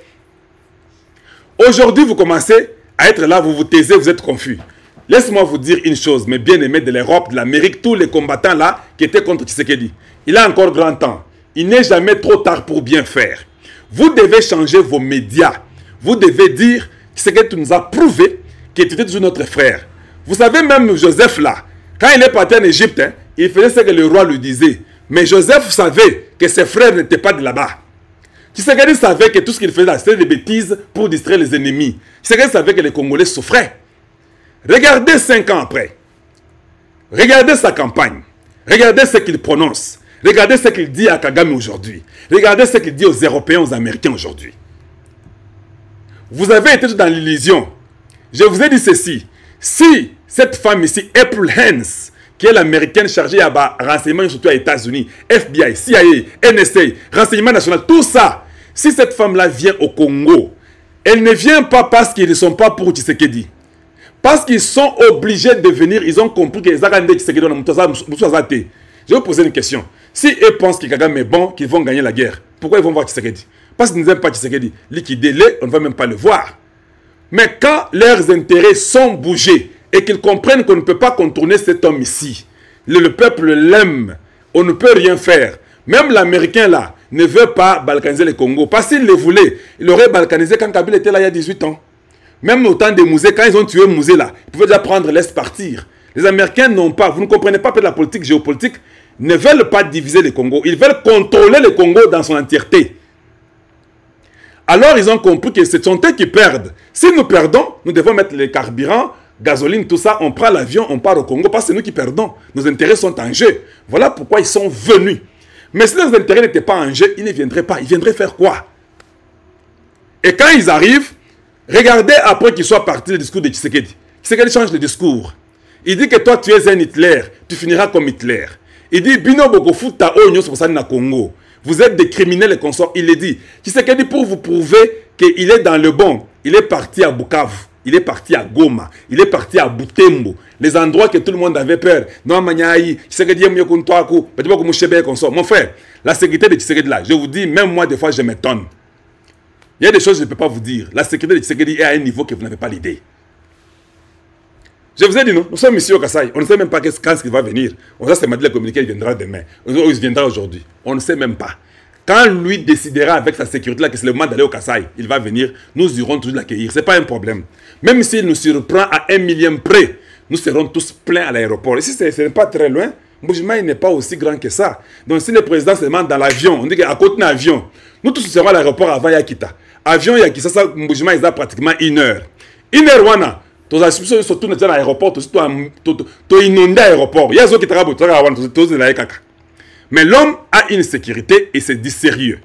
Aujourd'hui, vous commencez à être là, vous vous taisez, vous êtes confus. Laisse-moi vous dire une chose, mes bien-aimés de l'Europe, de l'Amérique, tous les combattants là qui étaient contre Tshisekedi. Il a encore grand temps. Il n'est jamais trop tard pour bien faire. Vous devez changer vos médias. Vous devez dire que Tshisekedi nous a prouvé qu'il était toujours notre frère. Vous savez, même Joseph là, quand il est parti en Égypte, hein, il faisait ce que le roi lui disait. Mais Joseph savait que ses frères n'étaient pas de là-bas. Tshisekedi savait que tout ce qu'il faisait, c'était des bêtises pour distraire les ennemis. Tshisekedi savait que les Congolais souffraient. Regardez 5 ans après. Regardez sa campagne. Regardez ce qu'il prononce. Regardez ce qu'il dit à Kagame aujourd'hui. Regardez ce qu'il dit aux Européens, aux Américains aujourd'hui. Vous avez été dans l'illusion. Je vous ai dit ceci. Si cette femme ici, April Hens, qui est l'américaine chargée à renseignement surtout aux États-Unis, FBI, CIA, NSA, renseignement national, tout ça, si cette femme-là vient au Congo, elle ne vient pas parce qu'ils ne sont pas pour Tshisekedi. Parce qu'ils sont obligés de venir, ils ont compris que les Arandais qui se guédonnent, je vais vous poser une question. Si eux pensent que Kagame est bon, qu'ils vont gagner la guerre, pourquoi ils vont voir Tshisekedi? Parce qu'ils n'aiment pas Tshisekedi. Liquidez-les, on ne va même pas le voir. Mais quand leurs intérêts sont bougés et qu'ils comprennent qu'on ne peut pas contourner cet homme ici, le peuple l'aime, on ne peut rien faire. Même l'Américain là ne veut pas balkaniser le Congo. Parce qu'il le voulait, il aurait balkanisé quand Kabila était là il y a 18 ans. Même au temps des Mouzé, quand ils ont tué Mouzé là, ils pouvaient déjà prendre l'Est partir. Les Américains n'ont pas, vous ne comprenez pas peut-être la politique géopolitique, ne veulent pas diviser le Congo. Ils veulent contrôler le Congo dans son entièreté. Alors ils ont compris que ce sont eux qui perdent. Si nous perdons, nous devons mettre les carburants, gasoline, tout ça, on prend l'avion, on part au Congo, parce que c'est nous qui perdons. Nos intérêts sont en jeu. Voilà pourquoi ils sont venus. Mais si leurs intérêts n'étaient pas en jeu, ils ne viendraient pas. Ils viendraient faire quoi? Et quand ils arrivent, regardez après qu'ils soient partis le discours de Tshisekedi. Tshisekedi change le discours. Il dit que toi tu es un Hitler, tu finiras comme Hitler. Il dit Bino Bokofu ta onyo sur na Congo. Vous êtes des criminels et consorts. Il le dit. Tshisekedi pour vous prouver qu'il est dans le bon. Il est parti à Bukavu. Il est parti à Goma. Il est parti à Butembo. Les endroits que tout le monde avait peur. Non, Maniaï, Tshisekedi est mieux que toi. Mon frère, la sécurité de Tshisekedi là, je vous dis, même moi, des fois, je m'étonne. Il y a des choses que je ne peux pas vous dire. La sécurité de Tshisekedi est à un niveau que vous n'avez pas l'idée. Je vous ai dit non, nous sommes ici au Kasaï. On ne sait même pas quand il va venir. On sait que m'a dit le communiqué, il viendra demain. Ou il viendra aujourd'hui. On ne sait même pas. Quand lui décidera avec sa sécurité là que c'est le moment d'aller au Kasaï, il va venir, nous irons toujours l'accueillir. Ce n'est pas un problème. Même s'il nous surprend à 1 millième près, nous serons tous pleins à l'aéroport. Ici, ce n'est pas très loin. Mbujima n'est pas aussi grand que ça. Donc si le président se demande dans l'avion, on dit qu'à côté d'un avion, nous tous serons à l'aéroport avant Yakita. Avion Yakita, ça, Mbujima, il a pratiquement 1 heure. 1 heure, wana. Tous les gens sont tous dans l'aéroport, tous inondés à l'aéroport. Il y a des gens qui travaillent tous dans l'aéroport. Mais l'homme a une sécurité et c'est du sérieux.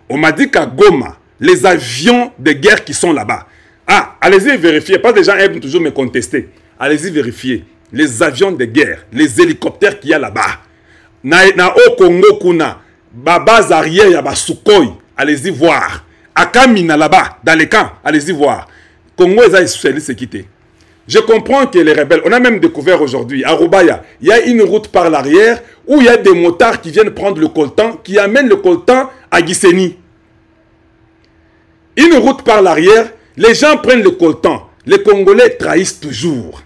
On m'a dit qu'à Goma, les avions de guerre qui sont là-bas. Ah, allez-y vérifier. Pas des gens aiment toujours me contester. Allez-y vérifier. Les avions de guerre, les hélicoptères qu'il y a là-bas. Au Congo, kuna, base arrière, il y a Sukhoi. Allez-y voir. À Kamina là-bas, dans les camps, allez-y voir. Congo, ils ont spécialistes quittés. Je comprends que les rebelles, on a même découvert aujourd'hui, à Rubaya, il y a une route par l'arrière où il y a des motards qui viennent prendre le coltan, qui amènent le coltan à Gisenyi. Une route par l'arrière, les gens prennent le coltan. Les Congolais trahissent toujours.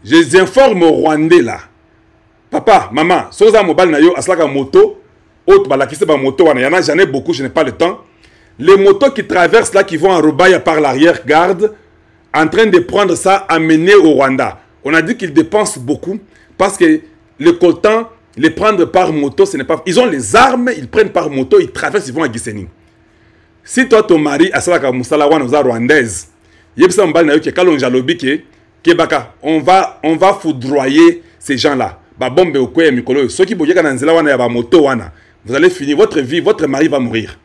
Je les informe aux Rwandais là. Papa, maman, soza mobile na yo aslaka moto, autre balakise ba moto wana, y'en a j'en ai beaucoup, je n'ai pas le temps. Les motos qui traversent là, qui vont à Rubaya par l'arrière, garde, en train de prendre ça, amener au Rwanda. On a dit qu'ils dépensent beaucoup parce que le coltan, les prendre par moto, ce n'est pas... Ils ont les armes, ils prennent par moto, ils traversent, ils vont à Gisenyi. Si toi, ton mari, à Salaka Moussalawan, aux Rwandaises, on va foudroyer ces gens-là. Vous allez finir votre vie, votre mari va mourir.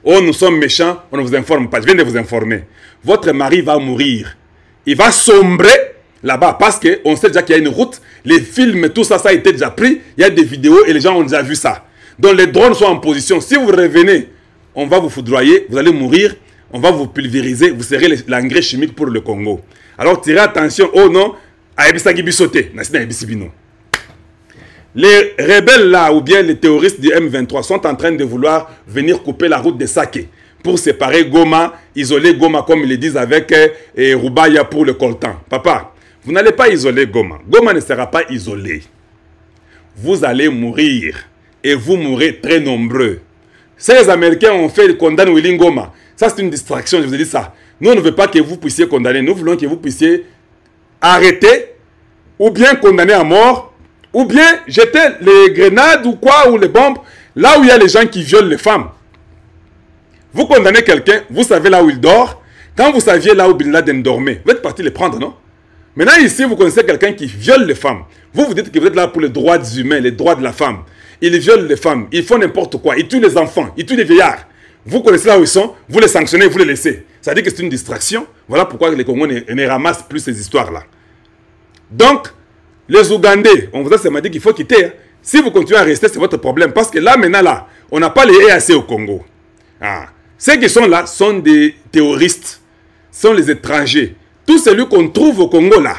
Oh, nous sommes méchants, on ne vous informe pas. Je viens de vous informer. Votre mari va mourir. Il va sombrer là-bas parce qu'on sait déjà qu'il y a une route. Les films, tout ça, ça a été déjà pris. Il y a des vidéos et les gens ont déjà vu ça. Donc les drones sont en position. Si vous revenez, on va vous foudroyer, vous allez mourir. On va vous pulvériser, vous serez l'engrais chimique pour le Congo. Alors tirez attention, oh non, à Ebisagi Bisoté, les rebelles là, ou bien les terroristes du M23 sont en train de vouloir venir couper la route de Saké pour séparer Goma, isoler Goma comme ils le disent avec Rubaya pour le coltan. Papa, vous n'allez pas isoler Goma. Goma ne sera pas isolé. Vous allez mourir et vous mourrez très nombreux. Ces Américains ont fait le condamner Willing Goma. Ça c'est une distraction, je vous ai dit ça. Nous on ne veut pas que vous puissiez condamner, nous voulons que vous puissiez arrêter ou bien condamner à mort ou bien jeter les grenades ou quoi, ou les bombes, là où il y a les gens qui violent les femmes. Vous condamnez quelqu'un, vous savez là où il dort. Quand vous saviez là où Bin Laden dormait, vous êtes parti les prendre, non? Maintenant ici, vous connaissez quelqu'un qui viole les femmes. Vous dites que vous êtes là pour les droits humains, les droits de la femme. Ils violent les femmes, ils font n'importe quoi, ils tuent les enfants, ils tuent les vieillards. Vous connaissez là où ils sont, vous les sanctionnez, vous les laissez. Ça veut dire que c'est une distraction. Voilà pourquoi les Congolais ne ramassent plus ces histoires-là. Donc, les Ougandais, on vous a dit qu'il faut quitter. Hein. Si vous continuez à rester, c'est votre problème. Parce que là, maintenant, là, on n'a pas les EAC au Congo. Ah. Ceux qui sont là sont des terroristes, sont les étrangers. Tout celui qu'on trouve au Congo là,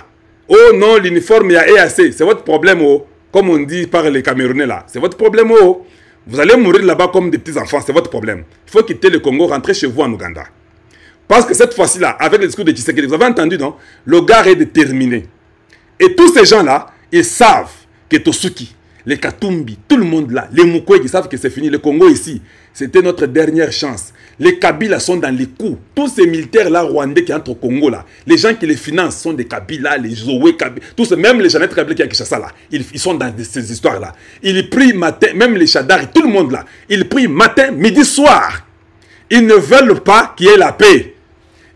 oh non, l'uniforme, il y a EAC, c'est votre problème, oh. Comme on dit par les Camerounais là, c'est votre problème, oh. Vous allez mourir là-bas comme des petits-enfants, c'est votre problème. Il faut quitter le Congo, rentrer chez vous en Ouganda. Parce que cette fois-ci là, avec le discours de Tshisekedi, vous avez entendu, non? Le gars est déterminé. Et tous ces gens-là, ils savent que Tosuki, les Katumbi, tout le monde là, les Mukwege, ils savent que c'est fini. Le Congo ici, c'était notre dernière chance. Les Kabila sont dans les coups. Tous ces militaires-là, rwandais qui entrent au Congo, là, les gens qui les financent sont des Kabila, les Zoé Kabila, tous, même les Jeannette Kabila qui a Kinshasa, là, ils sont dans ces histoires-là. Ils prient matin, même les Chadari, tout le monde là, ils prient matin, midi, soir. Ils ne veulent pas qu'il y ait la paix.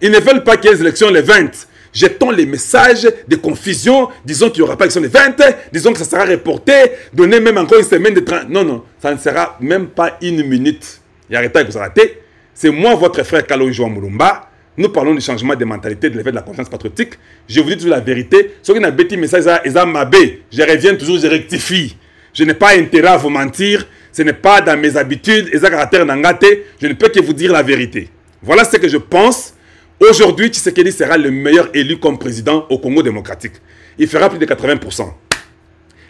Ils ne veulent pas qu'il y ait les élections les 20. Jetons les messages de confusion, disons qu'il n'y aura pas d'élection les 20, disons que ça sera reporté, donnez même encore une semaine de 30. Non, non, ça ne sera même pas une minute. Et arrêtez que vous arrêtez. C'est moi, votre frère Kalonji wa Mulumba. Nous parlons du changement de mentalité, de l'éveil de la conscience patriotique. Je vous dis toujours la vérité. Ceux qui ont un petit message, ils ont mabé. Je reviens toujours, je rectifie. Je n'ai pas intérêt à vous mentir. Ce n'est pas dans mes habitudes. Je ne peux que vous dire la vérité. Voilà ce que je pense. Aujourd'hui, Tshisekedi sera le meilleur élu comme président au Congo démocratique. Il fera plus de 80%.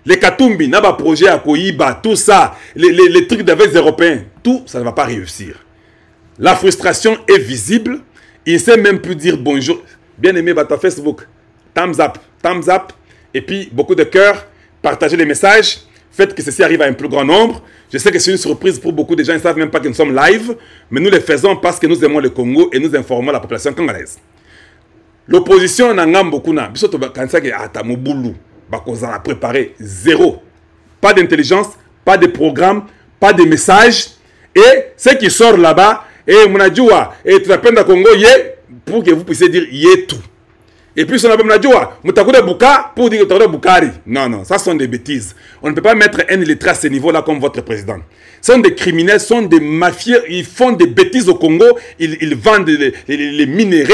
Les Katumbi, Naba projet à Koyiba, tout ça, les trucs d'avec les Européens, tout, ça ne va pas réussir. La frustration est visible. Il ne sait même plus dire bonjour. Bien aimé, ta Facebook, thumbs up. Et puis, beaucoup de cœurs, partagez les messages. Faites que ceci arrive à un plus grand nombre. Je sais que c'est une surprise pour beaucoup de gens. Ils ne savent même pas que nous sommes live. Mais nous le faisons parce que nous aimons le Congo et nous informons la population congolaise. L'opposition en a beaucoup. A préparé zéro. Pas d'intelligence, pas de programme, pas de message. Et ce qui sort là-bas, et Mounadjoua, et tu vas prendre Congo, pour que vous puissiez dire tout. Et puis, on a Mounadjoua, Moutakoudé Bouka, pour dire que Boukari. Non, non, ça sont des bêtises. On ne peut pas mettre un illettré à ce niveau-là comme votre président. Ce sont des criminels, ce sont des mafieux, ils font des bêtises au Congo, ils vendent les minéraux,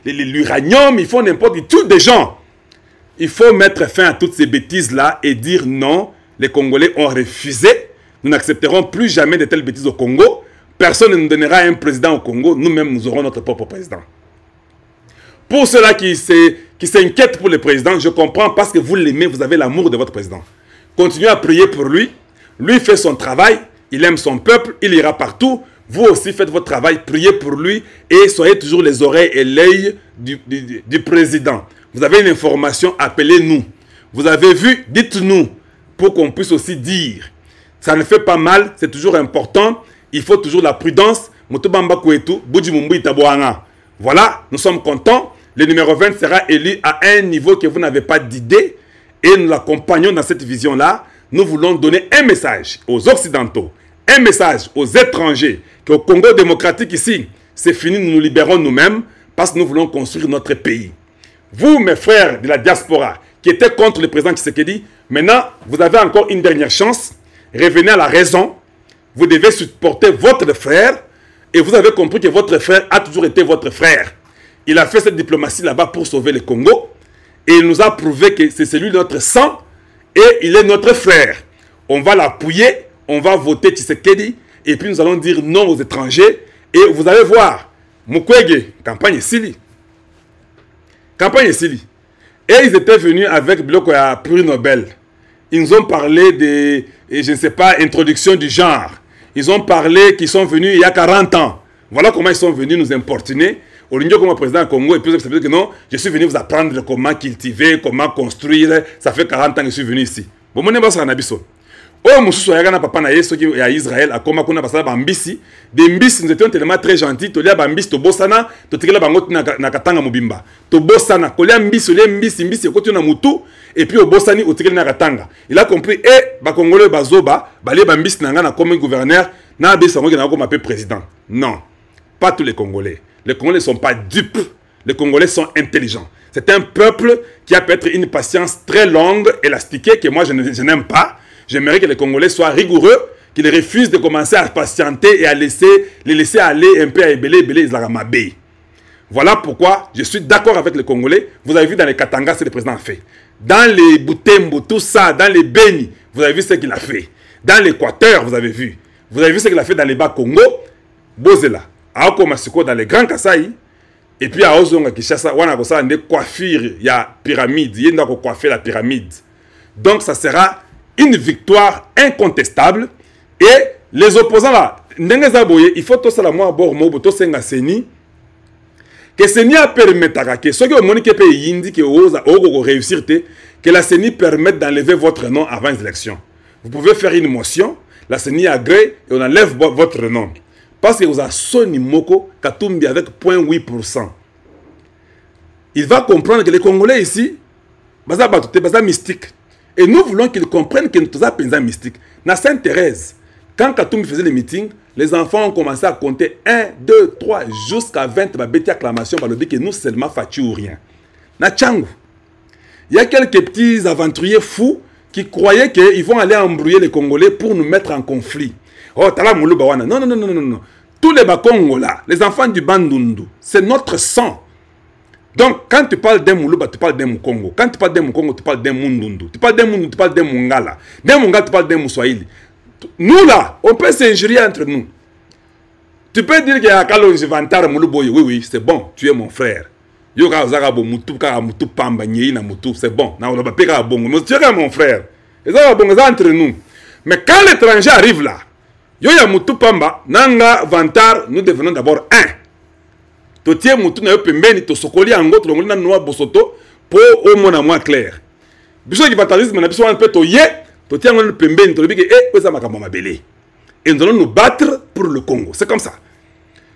l'uranium, ils font n'importe quoi, tous des gens. Il faut mettre fin à toutes ces bêtises-là et dire non, les Congolais ont refusé. Nous n'accepterons plus jamais de telles bêtises au Congo. Personne ne nous donnera un président au Congo. Nous-mêmes, nous aurons notre propre président. Pour ceux-là qui s'inquiètent pour le président, je comprends parce que vous l'aimez, vous avez l'amour de votre président. Continuez à prier pour lui. Lui fait son travail. Il aime son peuple. Il ira partout. Vous aussi faites votre travail. Priez pour lui. Et soyez toujours les oreilles et l'œil du président. Vous avez une information, appelez-nous. Vous avez vu, dites-nous. Pour qu'on puisse aussi dire. Ça ne fait pas mal. C'est toujours important. Il faut toujours la prudence. Voilà, nous sommes contents. Le numéro 20 sera élu à un niveau que vous n'avez pas d'idée. Et nous l'accompagnons dans cette vision-là. Nous voulons donner un message aux Occidentaux, un message aux étrangers, qu'au Congo démocratique ici, c'est fini, nous nous libérons nous-mêmes parce que nous voulons construire notre pays. Vous, mes frères de la diaspora, qui étaient contre le président Tshisekedi, maintenant, vous avez encore une dernière chance. Revenez à la raison. Vous devez supporter votre frère. Et vous avez compris que votre frère a toujours été votre frère. Il a fait cette diplomatie là-bas pour sauver le Congo. Et il nous a prouvé que c'est celui de notre sang. Et il est notre frère. On va l'appuyer. On va voter Tshisekedi. Et puis nous allons dire non aux étrangers. Et vous allez voir. Mukwege, campagne Sili. Campagne Sili. Et ils étaient venus avec Bloko à prix Nobel. Ils nous ont parlé de, je ne sais pas, introduction du genre. Ils ont parlé qu'ils sont venus il y a 40 ans. Voilà comment ils sont venus nous importuner. Au lieu comme président du Congo, et puis ça veut dire que non, je suis venu vous apprendre comment cultiver, comment construire. Ça fait 40 ans que je suis venu ici. Bon, mon n'est ça en abisso. Oh, mon souci, il papa na yeso qui est à Israël, à comment on a passé bambisi. Des mbisi, nous étions tellement très gentils. Tu lis bambisi, tu bossana, tu te la bangote na katanga mubimba. Tu bossana, tu lis mbisi, mbisi, tu na mutu. Et puis au bossani, tu te na katanga. Il a compris, ba Congolais bazoba, balé bambisi nanga na comme gouverneur, na abisa ngo na comme appelé président. Non, pas tous les Congolais. Les Congolais ne sont pas dupes. Les Congolais sont intelligents. C'est un peuple qui a peut-être une patience très longue, élastiquée, que moi je n'aime pas. J'aimerais que les Congolais soient rigoureux, qu'ils refusent de commencer à patienter et à les laisser aller un peu à ébeler les Aramabé. Voilà pourquoi je suis d'accord avec les Congolais. Vous avez vu dans les Katanga ce que le président a fait. Dans les Butembo, tout ça, dans les Beni, vous avez vu ce qu'il a fait. Dans l'Équateur, vous avez vu. Vous avez vu ce qu'il a fait dans les Bas-Congo. Bozela, Aoko Masiko, dans les Grands Kasaï. Et puis à Ozonga Kishasa, on a ça des coiffures, il y a pyramide, il y a coiffer la pyramide. Donc ça sera une victoire incontestable. Et les opposants là, il faut tout ça la moi bord mo to senga seni que seni a permettra que ceux qui ont monique pays indi que osa réussir que la CENI permette d'enlever votre nom avant les élections. Vous pouvez faire une motion, la CENI agrée et on enlève votre nom. Parce que vous avez Soni Moko Katumbi avec 0,8%. Il va comprendre que les Congolais ici, c'est mystique. Et nous voulons qu'ils comprennent que nous sommes pas mystique. Dans Sainte-Thérèse, quand Katumbi faisait les meetings, les enfants ont commencé à compter 1, 2, 3, jusqu'à 20, bêtis acclamations, que nous seulement fatu ou rien. Na Tchangou, il y a quelques petits aventuriers fous qui croyaient qu'ils vont aller embrouiller les Congolais pour nous mettre en conflit. Oh, Tala Moulouba Wana. Non, non, non, non, non, non. Tous les Bakongos là, les enfants du Bandundu, c'est notre sang. Donc, quand tu parles d'un Moulouba, tu parles d'un Moukongo. Quand tu parles d'un Moukongo, tu parles d'un Mundundu. Tu parles d'un Mundundu, tu parles d'un Mungala. D'un Mungala, tu parles d'un Mouswahili. Nous là, on peut s'injurier entre nous. Tu peux dire qu'il y a Kalonji Vantar Moulouboy. Oui, oui, c'est bon, tu es mon frère. Yoga Zarabo Moutou, Moutou Pamba, Nyina Moutou, c'est bon. Tu es mon frère. Et ça va bon, c'est entre nous. Mais quand l'étranger arrive là, Yoya Moutou Pamba, Nanga Vantar, nous devenons d'abord un. Totie Moutou na Pembeni, to Sokoli Angot, le Moulina Noa Bosoto, pour au moins moins clair. Biso qui fatalisme, n'a pas un peu toye, Totie Angot Pembeni, to le big et ça m'a ma belé. Et nous allons nous battre pour le Congo. C'est comme ça.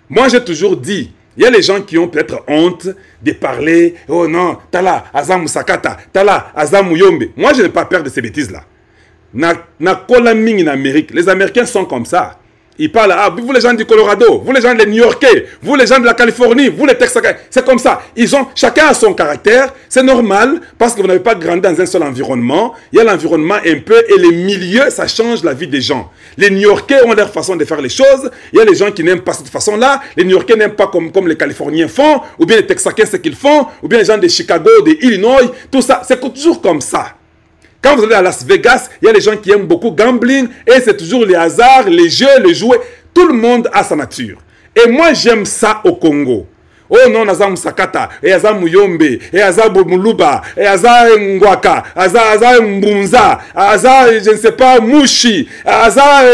Moi j'ai toujours dit, il y a les gens qui ont peut-être honte de parler, oh non, Tala, Azam Sakata, Tala, Azam Yombe. Moi je n'ai pas peur de ces bêtises-là. Na Colaming en Amérique, les Américains sont comme ça. Ils parlent, ah, vous les gens du Colorado, vous les gens des New-Yorkais, vous les gens de la Californie, vous les Texas, c'est comme ça. Chacun a son caractère, c'est normal, parce que vous n'avez pas grandi dans un seul environnement. Il y a l'environnement un peu, et les milieux, ça change la vie des gens. Les New-Yorkais ont leur façon de faire les choses, il y a les gens qui n'aiment pas cette façon-là, les New-Yorkais n'aiment pas comme les Californiens font, ou bien les Texacains ce qu'ils font, ou bien les gens de Chicago, de Illinois, tout ça, c'est toujours comme ça. Quand vous allez à Las Vegas, il y a les gens qui aiment beaucoup gambling et c'est toujours les hasards, les jeux, les jouets. Tout le monde a sa nature. Et moi, j'aime ça au Congo. Oh non, Azam Sakata, et Azam Muyombe, et Azam Muluba, et Azam Ngwaka, Azam Mbunza, Azam, je ne sais pas, Mouchi, Azam,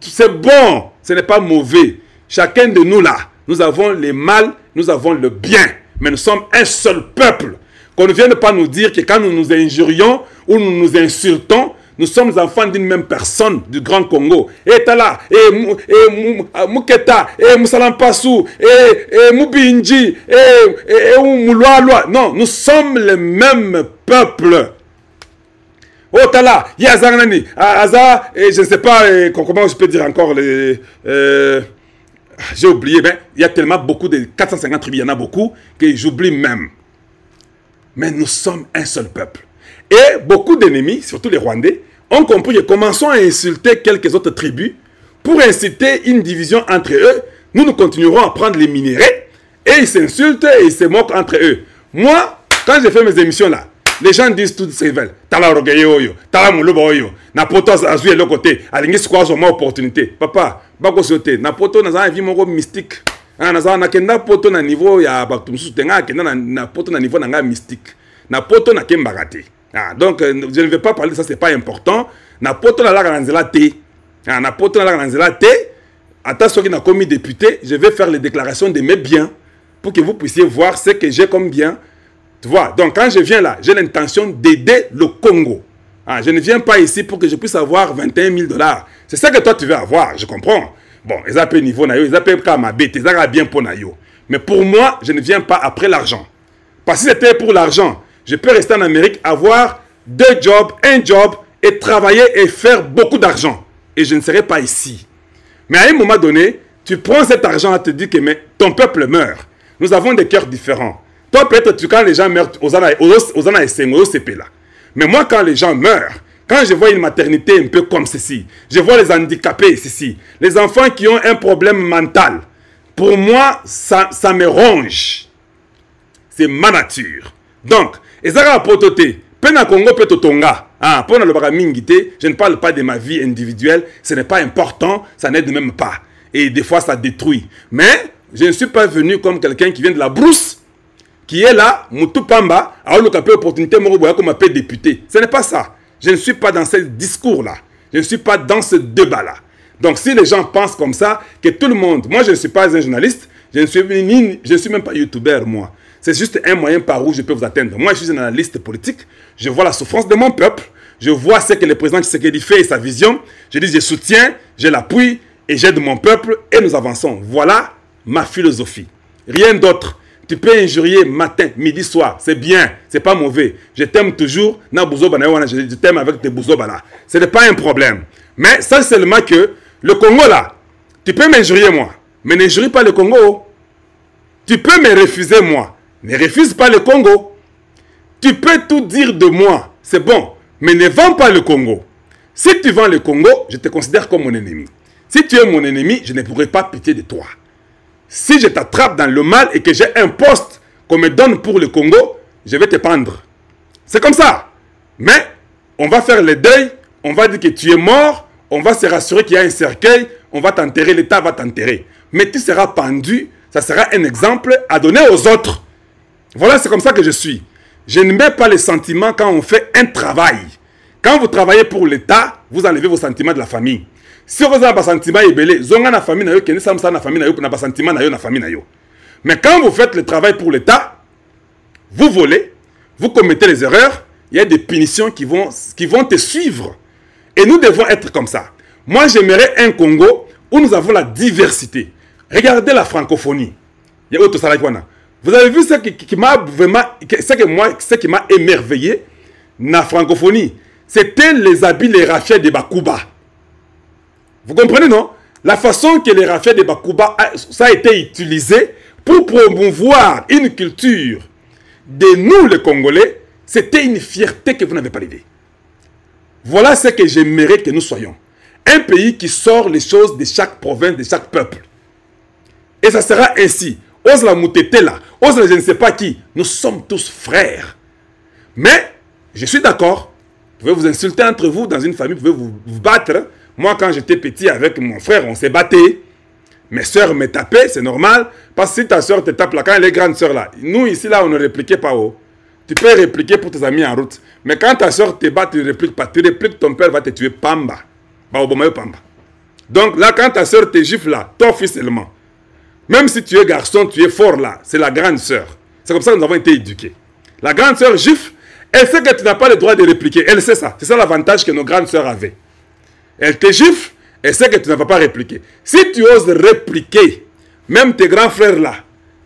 c'est bon, ce n'est pas mauvais. Chacun de nous là, nous avons le mal, nous avons le bien, mais nous sommes un seul peuple. Qu'on ne vienne pas nous dire que quand nous nous injurions ou nous nous insultons, nous sommes enfants d'une même personne du Grand Congo. Et Tala, et Mouketa, et Moussalampassou, et Moubinji, et Mouloaloa. Non, nous sommes le même peuple. Oh Tala, Yazanani, Aza, et je ne sais pas comment je peux dire encore les... j'ai oublié, ben, il y a tellement beaucoup de 450 tribus, il y en a beaucoup, que j'oublie même. Mais nous sommes un seul peuple. Et beaucoup d'ennemis, surtout les Rwandais, ont compris que commençons à insulter quelques autres tribus pour inciter une division entre eux. Nous continuerons à prendre les minéraux et ils s'insultent et ils se moquent entre eux. Moi, quand j'ai fait mes émissions là, les gens disent tout ce qu'ils veulent. Tala Rogeyo, Tala Moulouba, Napoto Azoué le côté, Alingis Kwazo ma opportunité. Papa, Bako Sote, Napoto n'a un vie mystique. Na kenda poto na niveau ya batumsu tenga kenda na poto na niveau na mystique na poto na kembagate. Donc je ne vais pas parler de ça, c'est pas important. Na poto na la kanzela te. Na poto na la kanzela te. Attention qui n'a commis député, je vais faire les déclarations de mes biens pour que vous puissiez voir ce que j'ai comme bien. Tu vois. Donc quand je viens là, j'ai l'intention d'aider le Congo. Je ne viens pas ici pour que je puisse avoir 21 000 $. C'est ça que toi tu veux avoir, je comprends. Bon, ils appellent niveau na yo, ils appellent comme ma bête, ils appellent bien pour na yo. Mais pour moi, je ne viens pas après l'argent. Parce que si c'était pour l'argent, je peux rester en Amérique, avoir 2 jobs, un job, et travailler et faire beaucoup d'argent. Et je ne serai pas ici. Mais à un moment donné, tu prends cet argent à te dire que mais, ton peuple meurt. Nous avons des cœurs différents. Toi, peut-être, quand les gens meurent, aux CP là. Mais moi, quand les gens meurent, quand je vois une maternité un peu comme ceci, je vois les handicapés ceci, les enfants qui ont un problème mental, pour moi, ça me ronge. C'est ma nature. Donc, ezaka potote, pena Congo petotonga. Pour le mingité, je ne parle pas de ma vie individuelle, ce n'est pas important, ça n'aide même pas. Et des fois, ça détruit. Mais Je ne suis pas venu comme quelqu'un qui vient de la brousse, qui est là, Moutou Pamba, a eu l'opportunité comme un peu député. Ce n'est pas ça. Je ne suis pas dans ce discours-là. Je ne suis pas dans ce débat-là. Donc si les gens pensent comme ça, que tout le monde... Moi, je ne suis pas un journaliste, je ne suis même pas youtubeur, moi. C'est juste un moyen par où je peux vous atteindre. Moi, je suis un analyste politique, je vois la souffrance de mon peuple, je vois ce que le président Tshisekedi fait et sa vision. Je dis, je soutiens, je l'appuie et j'aide mon peuple et nous avançons. Voilà ma philosophie. Rien d'autre. Tu peux injurier matin, midi, soir. C'est bien, c'est pas mauvais. Je t'aime toujours. Je t'aime avec tes bouzobas là. Ce n'est pas un problème. Mais ça seulement que le Congo là, tu peux m'injurier moi, mais n'injurie pas le Congo. Tu peux me refuser moi, ne refuse pas le Congo. Tu peux tout dire de moi, c'est bon, mais ne vends pas le Congo. Si tu vends le Congo, je te considère comme mon ennemi. Si tu es mon ennemi, je ne pourrai pas pitié de toi. Si je t'attrape dans le mal et que j'ai un poste qu'on me donne pour le Congo, je vais te pendre. C'est comme ça. Mais on va faire le deuil, on va dire que tu es mort, on va se rassurer qu'il y a un cercueil, on va t'enterrer, l'État va t'enterrer. Mais tu seras pendu, ça sera un exemple à donner aux autres. Voilà, c'est comme ça que je suis. Je ne mets pas les sentiments quand on fait un travail. Quand vous travaillez pour l'État, vous enlevez vos sentiments de la famille. Si vous avez des sentiments, mais quand vous faites le travail pour l'État, vous volez, vous commettez les erreurs, il y a des punitions qui vont te suivre. Et nous devons être comme ça. Moi, j'aimerais un Congo où nous avons la diversité. Regardez la francophonie. Vous avez vu ce qui m'a vraiment, ce qui m'a émerveillé, la francophonie, c'était les habits, les raffiats de Bakuba. Vous comprenez, non? La façon que les raffiats de Bakuba, ça a été utilisé pour promouvoir une culture de nous, les Congolais, c'était une fierté que vous n'avez pas l'idée. Voilà ce que j'aimerais que nous soyons. Un pays qui sort les choses de chaque province, de chaque peuple. Et ça sera ainsi. Ose la moutete là, ose la je ne sais pas qui. Nous sommes tous frères. Mais, je suis d'accord. Vous pouvez vous insulter entre vous dans une famille, vous pouvez vous battre. Moi, quand j'étais petit avec mon frère, on s'est batté. Mes soeurs me tapaient, c'est normal. Parce que si ta soeur te tape là, quand elle est grande soeur là, nous ici là, on ne répliquait pas haut. Tu peux répliquer pour tes amis en route. Mais quand ta soeur te bat, tu ne répliques pas. Tu répliques, ton père va te tuer. Pamba. Donc là, quand ta soeur te gifle là, ton fils seulement. Même si tu es garçon, tu es fort là. C'est la grande soeur. C'est comme ça que nous avons été éduqués. La grande soeur gifle, elle sait que tu n'as pas le droit de répliquer. Elle sait ça. C'est ça l'avantage que nos grandes soeurs avaient. Elle te gifle, elle sait que tu ne vas pas répliquer. Si tu oses répliquer, même tes grands frères là,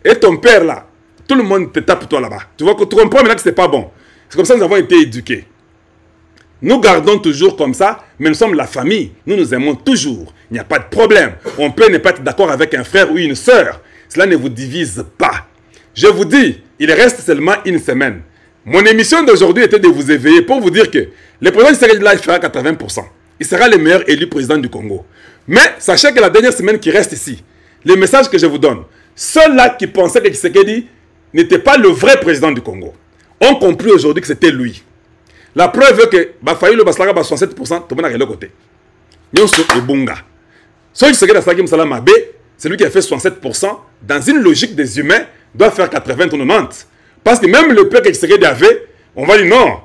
et ton père là, tout le monde te tape toi là-bas. Tu vois, tu comprends maintenant que ce n'est pas bon. C'est comme ça que nous avons été éduqués. Nous gardons toujours comme ça, mais nous sommes la famille. Nous nous aimons toujours. Il n'y a pas de problème. On peut ne pas être d'accord avec un frère ou une sœur. Cela ne vous divise pas. Je vous dis, il reste seulement une semaine. Mon émission d'aujourd'hui était de vous éveiller pour vous dire que le président Tshisekedi là, il fera 80%. Il sera le meilleur élu président du Congo. Mais sachez que la dernière semaine qui reste ici, le message que je vous donne, ceux-là qui pensaient que Tshisekedi n'était pas le vrai président du Congo ont compris aujourd'hui que c'était lui. La preuve est que Bafayi le Baslaga 67%, tout le monde a le côté. Nyonso et Bunga. Celui qui c'est lui qui a fait 67%. Dans une logique des humains, doit faire 80 ou 90. Parce que même le peuple qui Tshisekedi avait, on va dire non.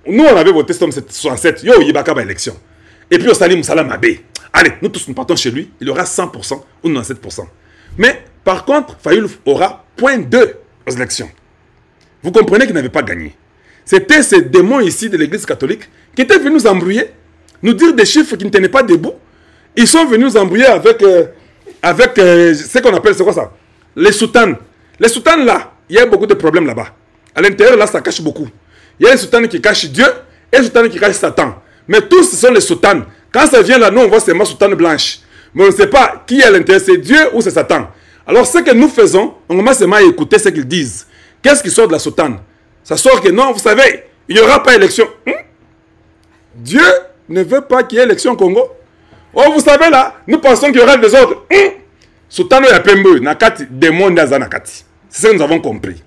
Nous, on avait voté 67. Yo, il y a élection. Et puis, au Salim Salam Abbé. Allez, nous tous nous partons chez lui. Il aura 100% ou 97%. Mais, par contre, Fayoul aura 0.2 aux élections. Vous comprenez qu'il n'avait pas gagné. C'était ces démons ici de l'église catholique qui étaient venus nous embrouiller, nous dire des chiffres qui ne tenaient pas debout. Ils sont venus nous embrouiller avec ce qu'on appelle, c'est quoi ça? Les soutanes. Les soutanes là, il y a beaucoup de problèmes là-bas. À l'intérieur là, ça cache beaucoup. Il y a les soutanes qui cachent Dieu et les soutanes qui cachent Satan. Mais tous ce sont les soutanes. Quand ça vient là, nous on voit seulement soutane blanche. Mais on ne sait pas qui est à l'intérieur, c'est Dieu ou c'est Satan. Alors ce que nous faisons, on commence seulement à écouter ce qu'ils disent. Qu'est-ce qui sort de la soutane? Ça sort que non, vous savez, il n'y aura pas élection. Dieu ne veut pas qu'il y ait élection au Congo. Oh, vous savez là, nous pensons qu'il y aura des ordres. Soutane ya pembe, nakati, démon naza nakati. C'est ce que nous avons compris.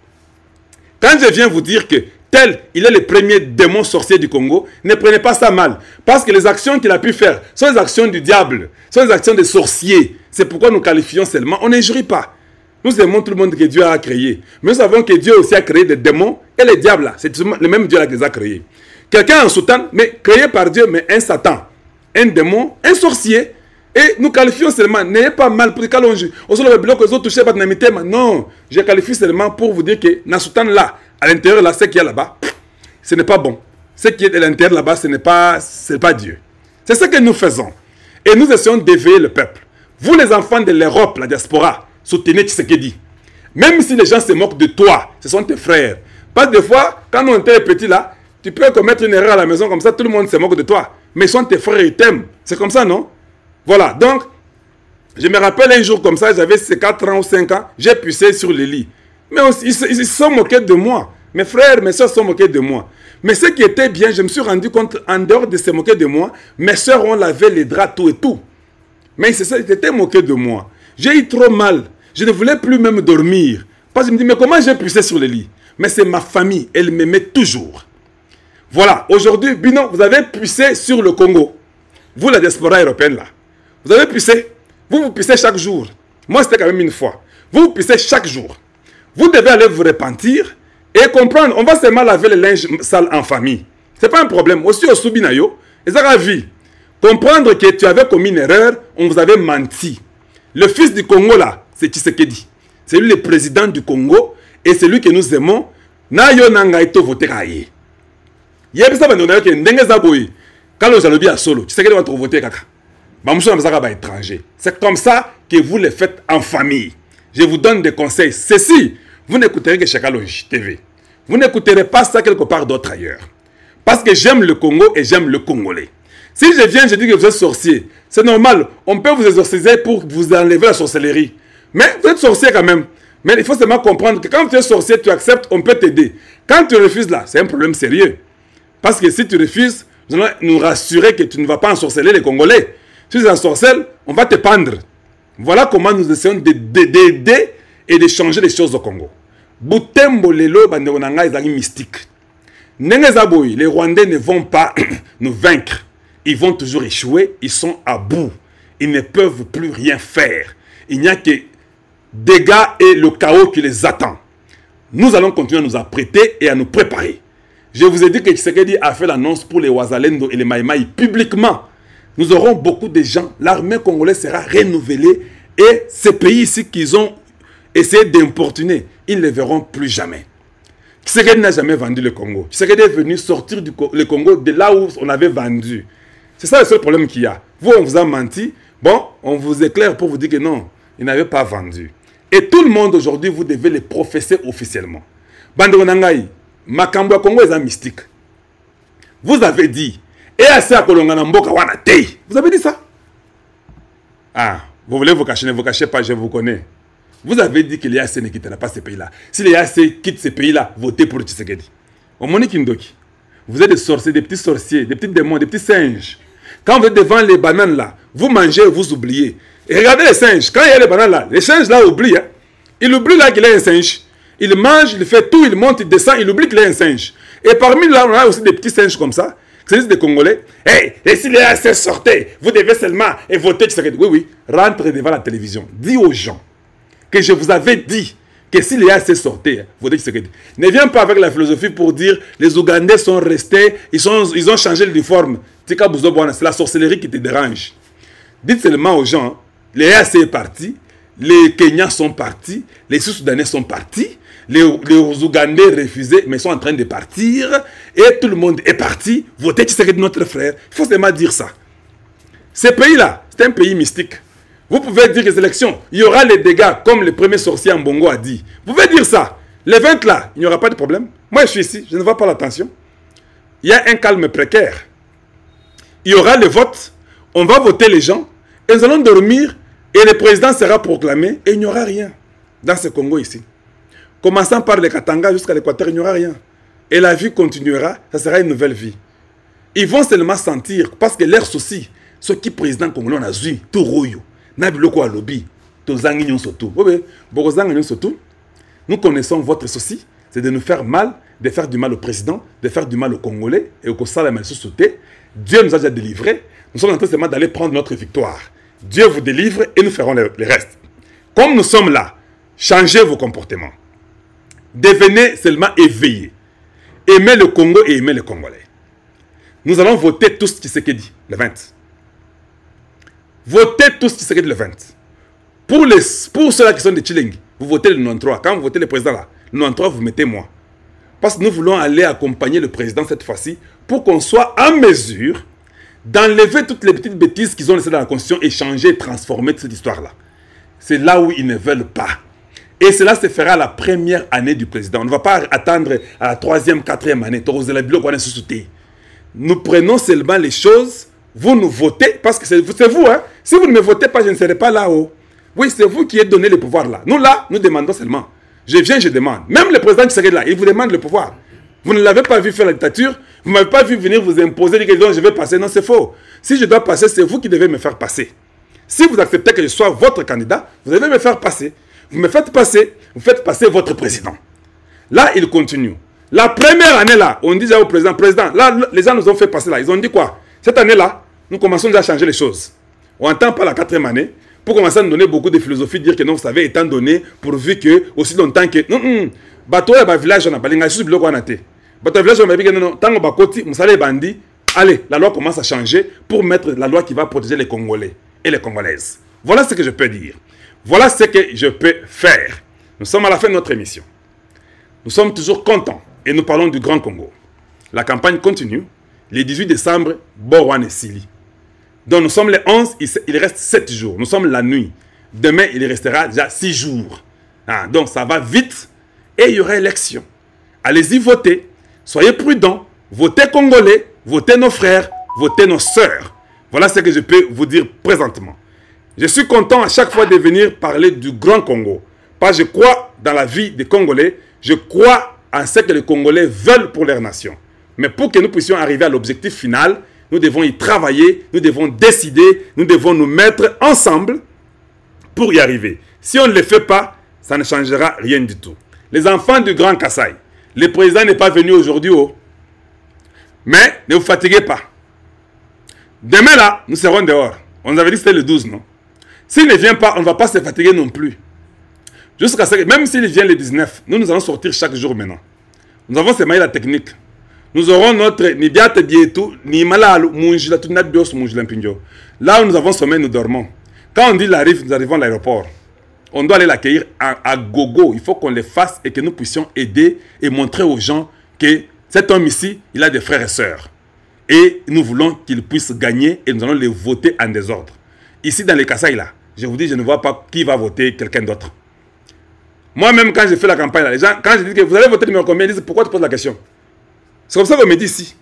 Quand je viens vous dire que tel, il est le premier démon sorcier du Congo, ne prenez pas ça mal. Parce que les actions qu'il a pu faire sont les actions du diable, sont les actions des sorciers. C'est pourquoi nous qualifions seulement. On n'injurie pas. Nous aimons tout le monde que Dieu a créé. Mais nous savons que Dieu aussi a créé des démons et les diables là. C'est le même Dieu là qui les a créés. Quelqu'un en Satan, mais créé par Dieu, mais un Satan, un démon, un sorcier. Et nous qualifions seulement, n'ayez pas mal pour Kalonji. Non, je qualifie seulement pour vous dire que dans Satan là, à l'intérieur là, ce qu'il y a là-bas, ce n'est pas bon. Ce qui est à l'intérieur là-bas, ce n'est pas Dieu. C'est ce que nous faisons. Et nous essayons d'éveiller le peuple. Vous les enfants de l'Europe, la diaspora, soutenez Tshisekedi. Même si les gens se moquent de toi, ce sont tes frères. Parce que des fois, quand on était petit là, tu peux commettre une erreur à la maison comme ça, tout le monde se moque de toi. Mais ils sont tes frères, ils t'aiment. C'est comme ça, non? Voilà, donc, je me rappelle un jour comme ça, j'avais 4 ans ou 5 ans, j'ai poussé sur le lit. Mais ils se sont moqués de moi. Mes frères, mes soeurs se sont moqués de moi. Mais ce qui était bien, je me suis rendu compte, en dehors de se moquer de moi, mes soeurs ont lavé les draps, tout et tout. Mais ils étaient moqués de moi. J'ai eu trop mal. Je ne voulais plus même dormir. Parce que je me dis, mais comment j'ai poussé sur le lit? Mais c'est ma famille, elle m'aimait toujours. Voilà, aujourd'hui, Bino, vous avez poussé sur le Congo. Vous, la diaspora européenne, là. Vous avez poussé. Vous poussez chaque jour. Moi, c'était quand même une fois. Vous poussez chaque jour. Vous devez aller vous repentir et comprendre. On va seulement laver les linges sales en famille. Ce n'est pas un problème. Aussi, au Soubinayo, ils ont vie. Comprendre que tu avais commis une erreur, on vous avait menti. Le fils du Congo, là, c'est Tshisekedi. C'est lui le président du Congo et c'est lui que nous aimons. Nayo nangaito voter kaye. Yebisa bandona ke ndenge zaboyi. Quand jalobi a solo, Tshisekedi va te voter kaka. Étranger. C'est comme ça que vous le faites en famille. Je vous donne des conseils. Ceci, vous n'écouterez que chez Kalonji TV. Vous n'écouterez pas ça quelque part d'autre ailleurs. Parce que j'aime le Congo et j'aime le Congolais. Si je viens, je dis que vous êtes sorcier. C'est normal. On peut vous exorciser pour vous enlever la sorcellerie. Mais vous êtes sorcier quand même. Mais il faut seulement comprendre que quand tu es sorcier, tu acceptes, on peut t'aider. Quand tu refuses là, c'est un problème sérieux. Parce que si tu refuses, nous allons nous rassurer que tu ne vas pas ensorceler les Congolais. Si tu ensorcelles, on va te pendre. Voilà comment nous essayons d'aider et de changer les choses au Congo. Butembo lelo bandeonanga ezali mystique. Les Rwandais ne vont pas nous vaincre. Ils vont toujours échouer. Ils sont à bout. Ils ne peuvent plus rien faire. Il n'y a que dégâts et le chaos qui les attend. Nous allons continuer à nous apprêter et à nous préparer. Je vous ai dit que Tshisekedi a fait l'annonce pour les Ouazalendo et les Maïmaï publiquement. Nous aurons beaucoup de gens. L'armée congolaise sera renouvelée. Et ces pays ici qu'ils ont essayé d'importuner, ils ne les verront plus jamais. Tshisekedi n'a jamais vendu le Congo. Tshisekedi est venu sortir le Congo de là où on avait vendu. C'est ça le seul problème qu'il y a. Vous, on vous a menti. Bon, on vous éclaire pour vous dire que non, il n'avait pas vendu. Et tout le monde aujourd'hui, vous devez les professer officiellement. Bando Nangai, Makambo Congo est un mystique. Vous avez dit, et assez à Kolongana Mboka wana tei. Vous avez dit ça? Ah, vous voulez vous cacher, ne vous cachez pas, je vous connais. Vous avez dit que l'IAC ne quittera pas ces pays-là. Si l'IAC quitte ces pays-là, votez pour Tshisekedi. Au Moni Kindoki, vous êtes des sorciers, des petits sorciers, des petits démons, des petits singes. Quand vous êtes devant les bananes là, vous mangez et vous oubliez. Et regardez les singes, quand il y a les bananes là, les singes là oublient. Hein. Il oublie là qu'il est un singe. Il mange, il fait tout, il monte, il descend, il oublie qu'il est un singe. Et parmi là, on a aussi des petits singes comme ça. C'est des Congolais. Hey, et si les AC sortaient, vous devez seulement voter Tshisekedi. Oui, oui, rentrez devant la télévision. Dis aux gens que je vous avais dit que si les AC sortaient, votez Tshisekedi. Ne viens pas avec la philosophie pour dire les Ougandais sont restés, ils ont changé l'uniforme. C'est la sorcellerie qui te dérange. Dites seulement aux gens, les AC est parti, les Kenyans sont partis, les Sud-Soudanais sont partis, les Ougandais refusés, mais sont en train de partir, et tout le monde est parti. Votez Tshisekedi, notre frère. Il faut seulement dire ça. Ce pays-là, c'est un pays mystique. Vous pouvez dire que les élections, il y aura les dégâts, comme le premier sorcier en Bongo a dit. Vous pouvez dire ça. Les 20 là, il n'y aura pas de problème. Moi, je suis ici, je ne vois pas l'attention. Il y a un calme précaire. Il y aura le vote, on va voter les gens, et nous allons dormir, et le président sera proclamé, et il n'y aura rien dans ce Congo ici. Commençant par le Katanga jusqu'à l'Équateur, il n'y aura rien. Et la vie continuera, ça sera une nouvelle vie. Ils vont seulement sentir, parce que leur souci, ce qui président congolais a vu, tout rouillou, nabiloko à lobby, tout zangignon surtout. Oui, surtout. Nous connaissons votre souci, c'est de nous faire mal, de faire du mal au président, de faire du mal aux Congolais et au Salama sauté. Dieu nous a déjà délivrés. Nous sommes en train seulement d'aller prendre notre victoire. Dieu vous délivre et nous ferons le reste. Comme nous sommes là, Changez vos comportements. Devenez seulement éveillés. Aimez le Congo et aimez les Congolais. Nous allons voter tous Tshisekedi le 20. Votez tous Tshisekedi le 20. Pour ceux-là qui sont des Chilengi, vous votez le 93. Quand vous votez le président là, le 93, vous mettez moi. Parce que nous voulons aller accompagner le président cette fois-ci pour qu'on soit en mesure d'enlever toutes les petites bêtises qu'ils ont laissées dans la Constitution et changer, transformer cette histoire-là. C'est là où ils ne veulent pas. Et cela se fera la première année du président. On ne va pas attendre à la 3e, 4e année. Nous prenons seulement les choses, vous nous votez, parce que c'est vous. Hein? Si vous ne me votez pas, je ne serai pas là-haut. Oui, c'est vous qui êtes donné le pouvoir là. Nous là, nous demandons seulement. Je viens, je demande. Même le président qui serait là, il vous demande le pouvoir. Vous ne l'avez pas vu faire la dictature, vous ne m'avez pas vu venir vous imposer, dire que je vais passer. Non, c'est faux. Si je dois passer, c'est vous qui devez me faire passer. Si vous acceptez que je sois votre candidat, vous devez me faire passer. Vous me faites passer, vous faites passer votre président. Là, il continue. La première année là, on dit déjà au président, là, les gens nous ont fait passer là. Ils ont dit quoi? Cette année-là, nous commençons déjà à changer les choses. On n'entend pas la 4e année pour commencer à nous donner beaucoup de philosophie, dire que non, vous savez, étant donné, pourvu que, aussi longtemps que... Non, bateau et ba village, on a pas les gars, je suis bloqué en athée. Bateau village, on a dit que non, tant qu'on va côté, vous savez, bandits, allez, la loi commence à changer pour mettre la loi qui va protéger les Congolais et les Congolaises. Voilà ce que je peux dire. Voilà ce que je peux faire. Nous sommes à la fin de notre émission. Nous sommes toujours contents et nous parlons du Grand Congo. La campagne continue. Le 18 décembre, Borwan et Sili. Donc nous sommes le 11, il reste 7 jours. Nous sommes la nuit. Demain, il restera déjà 6 jours. Ah, donc ça va vite et il y aura élection. Allez-y voter. Soyez prudents. Votez Congolais, votez nos frères, votez nos sœurs. Voilà ce que je peux vous dire présentement. Je suis content à chaque fois de venir parler du Grand Congo. Parce que je crois dans la vie des Congolais. Je crois en ce que les Congolais veulent pour leur nation. Mais pour que nous puissions arriver à l'objectif final, nous devons y travailler, nous devons décider, nous devons nous mettre ensemble pour y arriver. Si on ne le fait pas, ça ne changera rien du tout. Les enfants du Grand Kassai, le président n'est pas venu aujourd'hui. Mais ne vous fatiguez pas. Demain là, nous serons dehors. On nous avait dit que c'était le 12, non? S'il ne vient pas, on ne va pas se fatiguer non plus. Jusqu'à ce que, même s'il vient le 19, nous allons sortir chaque jour maintenant. Nous avons sémaillé la technique. Nous aurons notre Nibiat Dietou, Nimalalu, Munjila, tout notre bios, Munjila Pinjo. Là où nous avons sommeil, nous dormons. Quand on dit l'arrive, nous arrivons à l'aéroport. On doit aller l'accueillir à gogo. Il faut qu'on les fasse et que nous puissions aider et montrer aux gens que cet homme ici, il a des frères et sœurs. Et nous voulons qu'ils puissent gagner et nous allons les voter en désordre. Ici, dans les Kassai, là, je vous dis, je ne vois pas qui va voter quelqu'un d'autre. Moi-même, quand j'ai fait la campagne, là, les gens, quand je dis que vous allez voter numéro combien, ils disent pourquoi tu poses la question? C'est comme ça qu'on me dit ici.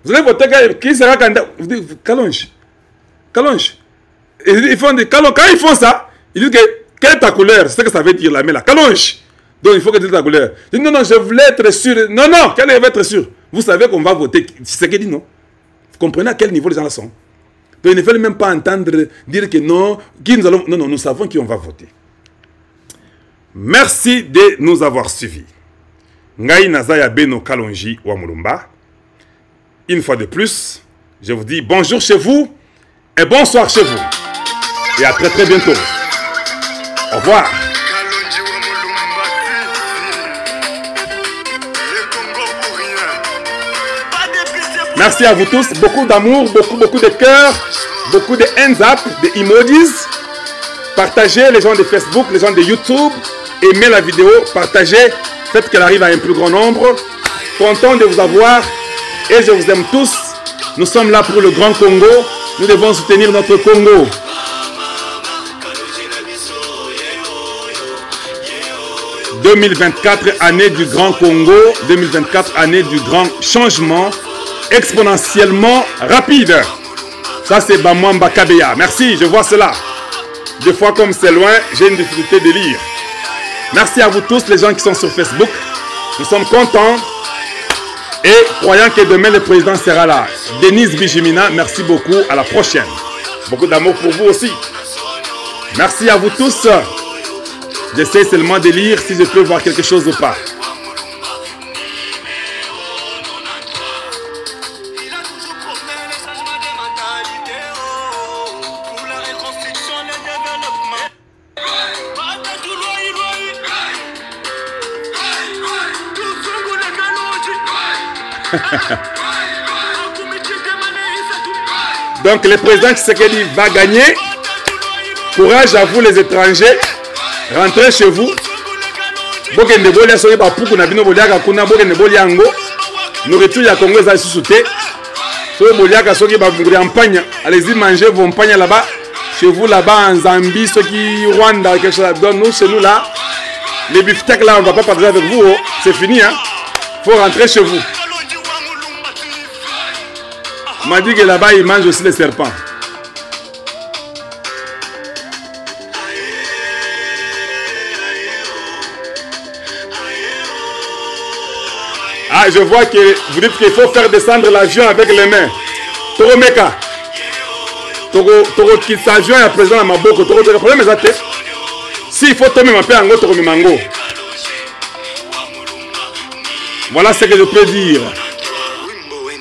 Vous allez voter qui sera candidat? Vous dites, Kalonge. Kalonge. Ils font des Kalonge. Quand ils font ça, ils disent que quelle est ta couleur? C'est ce que ça veut dire la main là. Kalonge. Donc il faut que tu dises ta couleur. Je dis non, non, je voulais être sûr. Non, non, quelle est être sûr? Vous savez qu'on va voter. C'est ce qu'il dit, non? Vous comprenez à quel niveau les gens là sont? Donc ils ne veulent même pas entendre dire que non, qui nous allons. Non, non, nous savons qui on va voter. Merci de nous avoir suivis. Ngai Nazaya Beno Kalonji wa Mulumba. Une fois de plus, je vous dis bonjour chez vous et bonsoir chez vous. Et à très très bientôt. Au revoir. Merci à vous tous. Beaucoup d'amour, beaucoup de cœur, beaucoup de hands up, de emojis. Partagez les gens de Facebook, les gens de YouTube. Aimez la vidéo, partagez. Faites qu'elle arrive à un plus grand nombre. Content de vous avoir. Et je vous aime tous. Nous sommes là pour le Grand Congo. Nous devons soutenir notre Congo. 2024, année du Grand Congo. 2024, année du grand changement. Exponentiellement rapide. Ça, c'est Bamwamba Kabeya. Merci, je vois cela. Des fois, comme c'est loin, j'ai une difficulté de lire. Merci à vous tous, les gens qui sont sur Facebook. Nous sommes contents et croyant que demain le président sera là. Denise Bijimina, merci beaucoup. À la prochaine. Beaucoup d'amour pour vous aussi. Merci à vous tous. J'essaie seulement de lire si je peux voir quelque chose ou pas. Donc le président Tshisekedi va gagner. Courage à vous les étrangers. Rentrez chez vous. Bokende bolia soki ba puku na bino boliaka kuna bokende bolia ngo. Nourriture ya Congo za sous-souté. Soki boliaka soki ba campagne, allez-y manger vos pagnes là-bas. Chez vous là-bas en Zambie, ceux qui Rwanda quelque chose là. Nous chez nous là, les beefsteaks là on va pas partager avec vous, oh. C'est fini hein. Faut rentrer chez vous. On m'a dit que là-bas ils mangent aussi les serpents. Ah, je vois que vous dites qu'il faut faire descendre l'avion avec les mains. Toro Meka. Toro quitte l'avion et à présent à Maboko. Toro, le problème est que s'il faut tomber ma paix en Toro Mango. Voilà ce que je peux dire.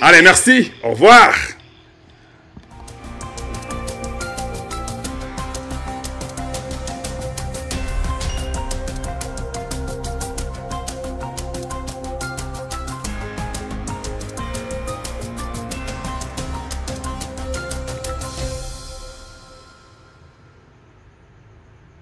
Allez, merci. Au revoir.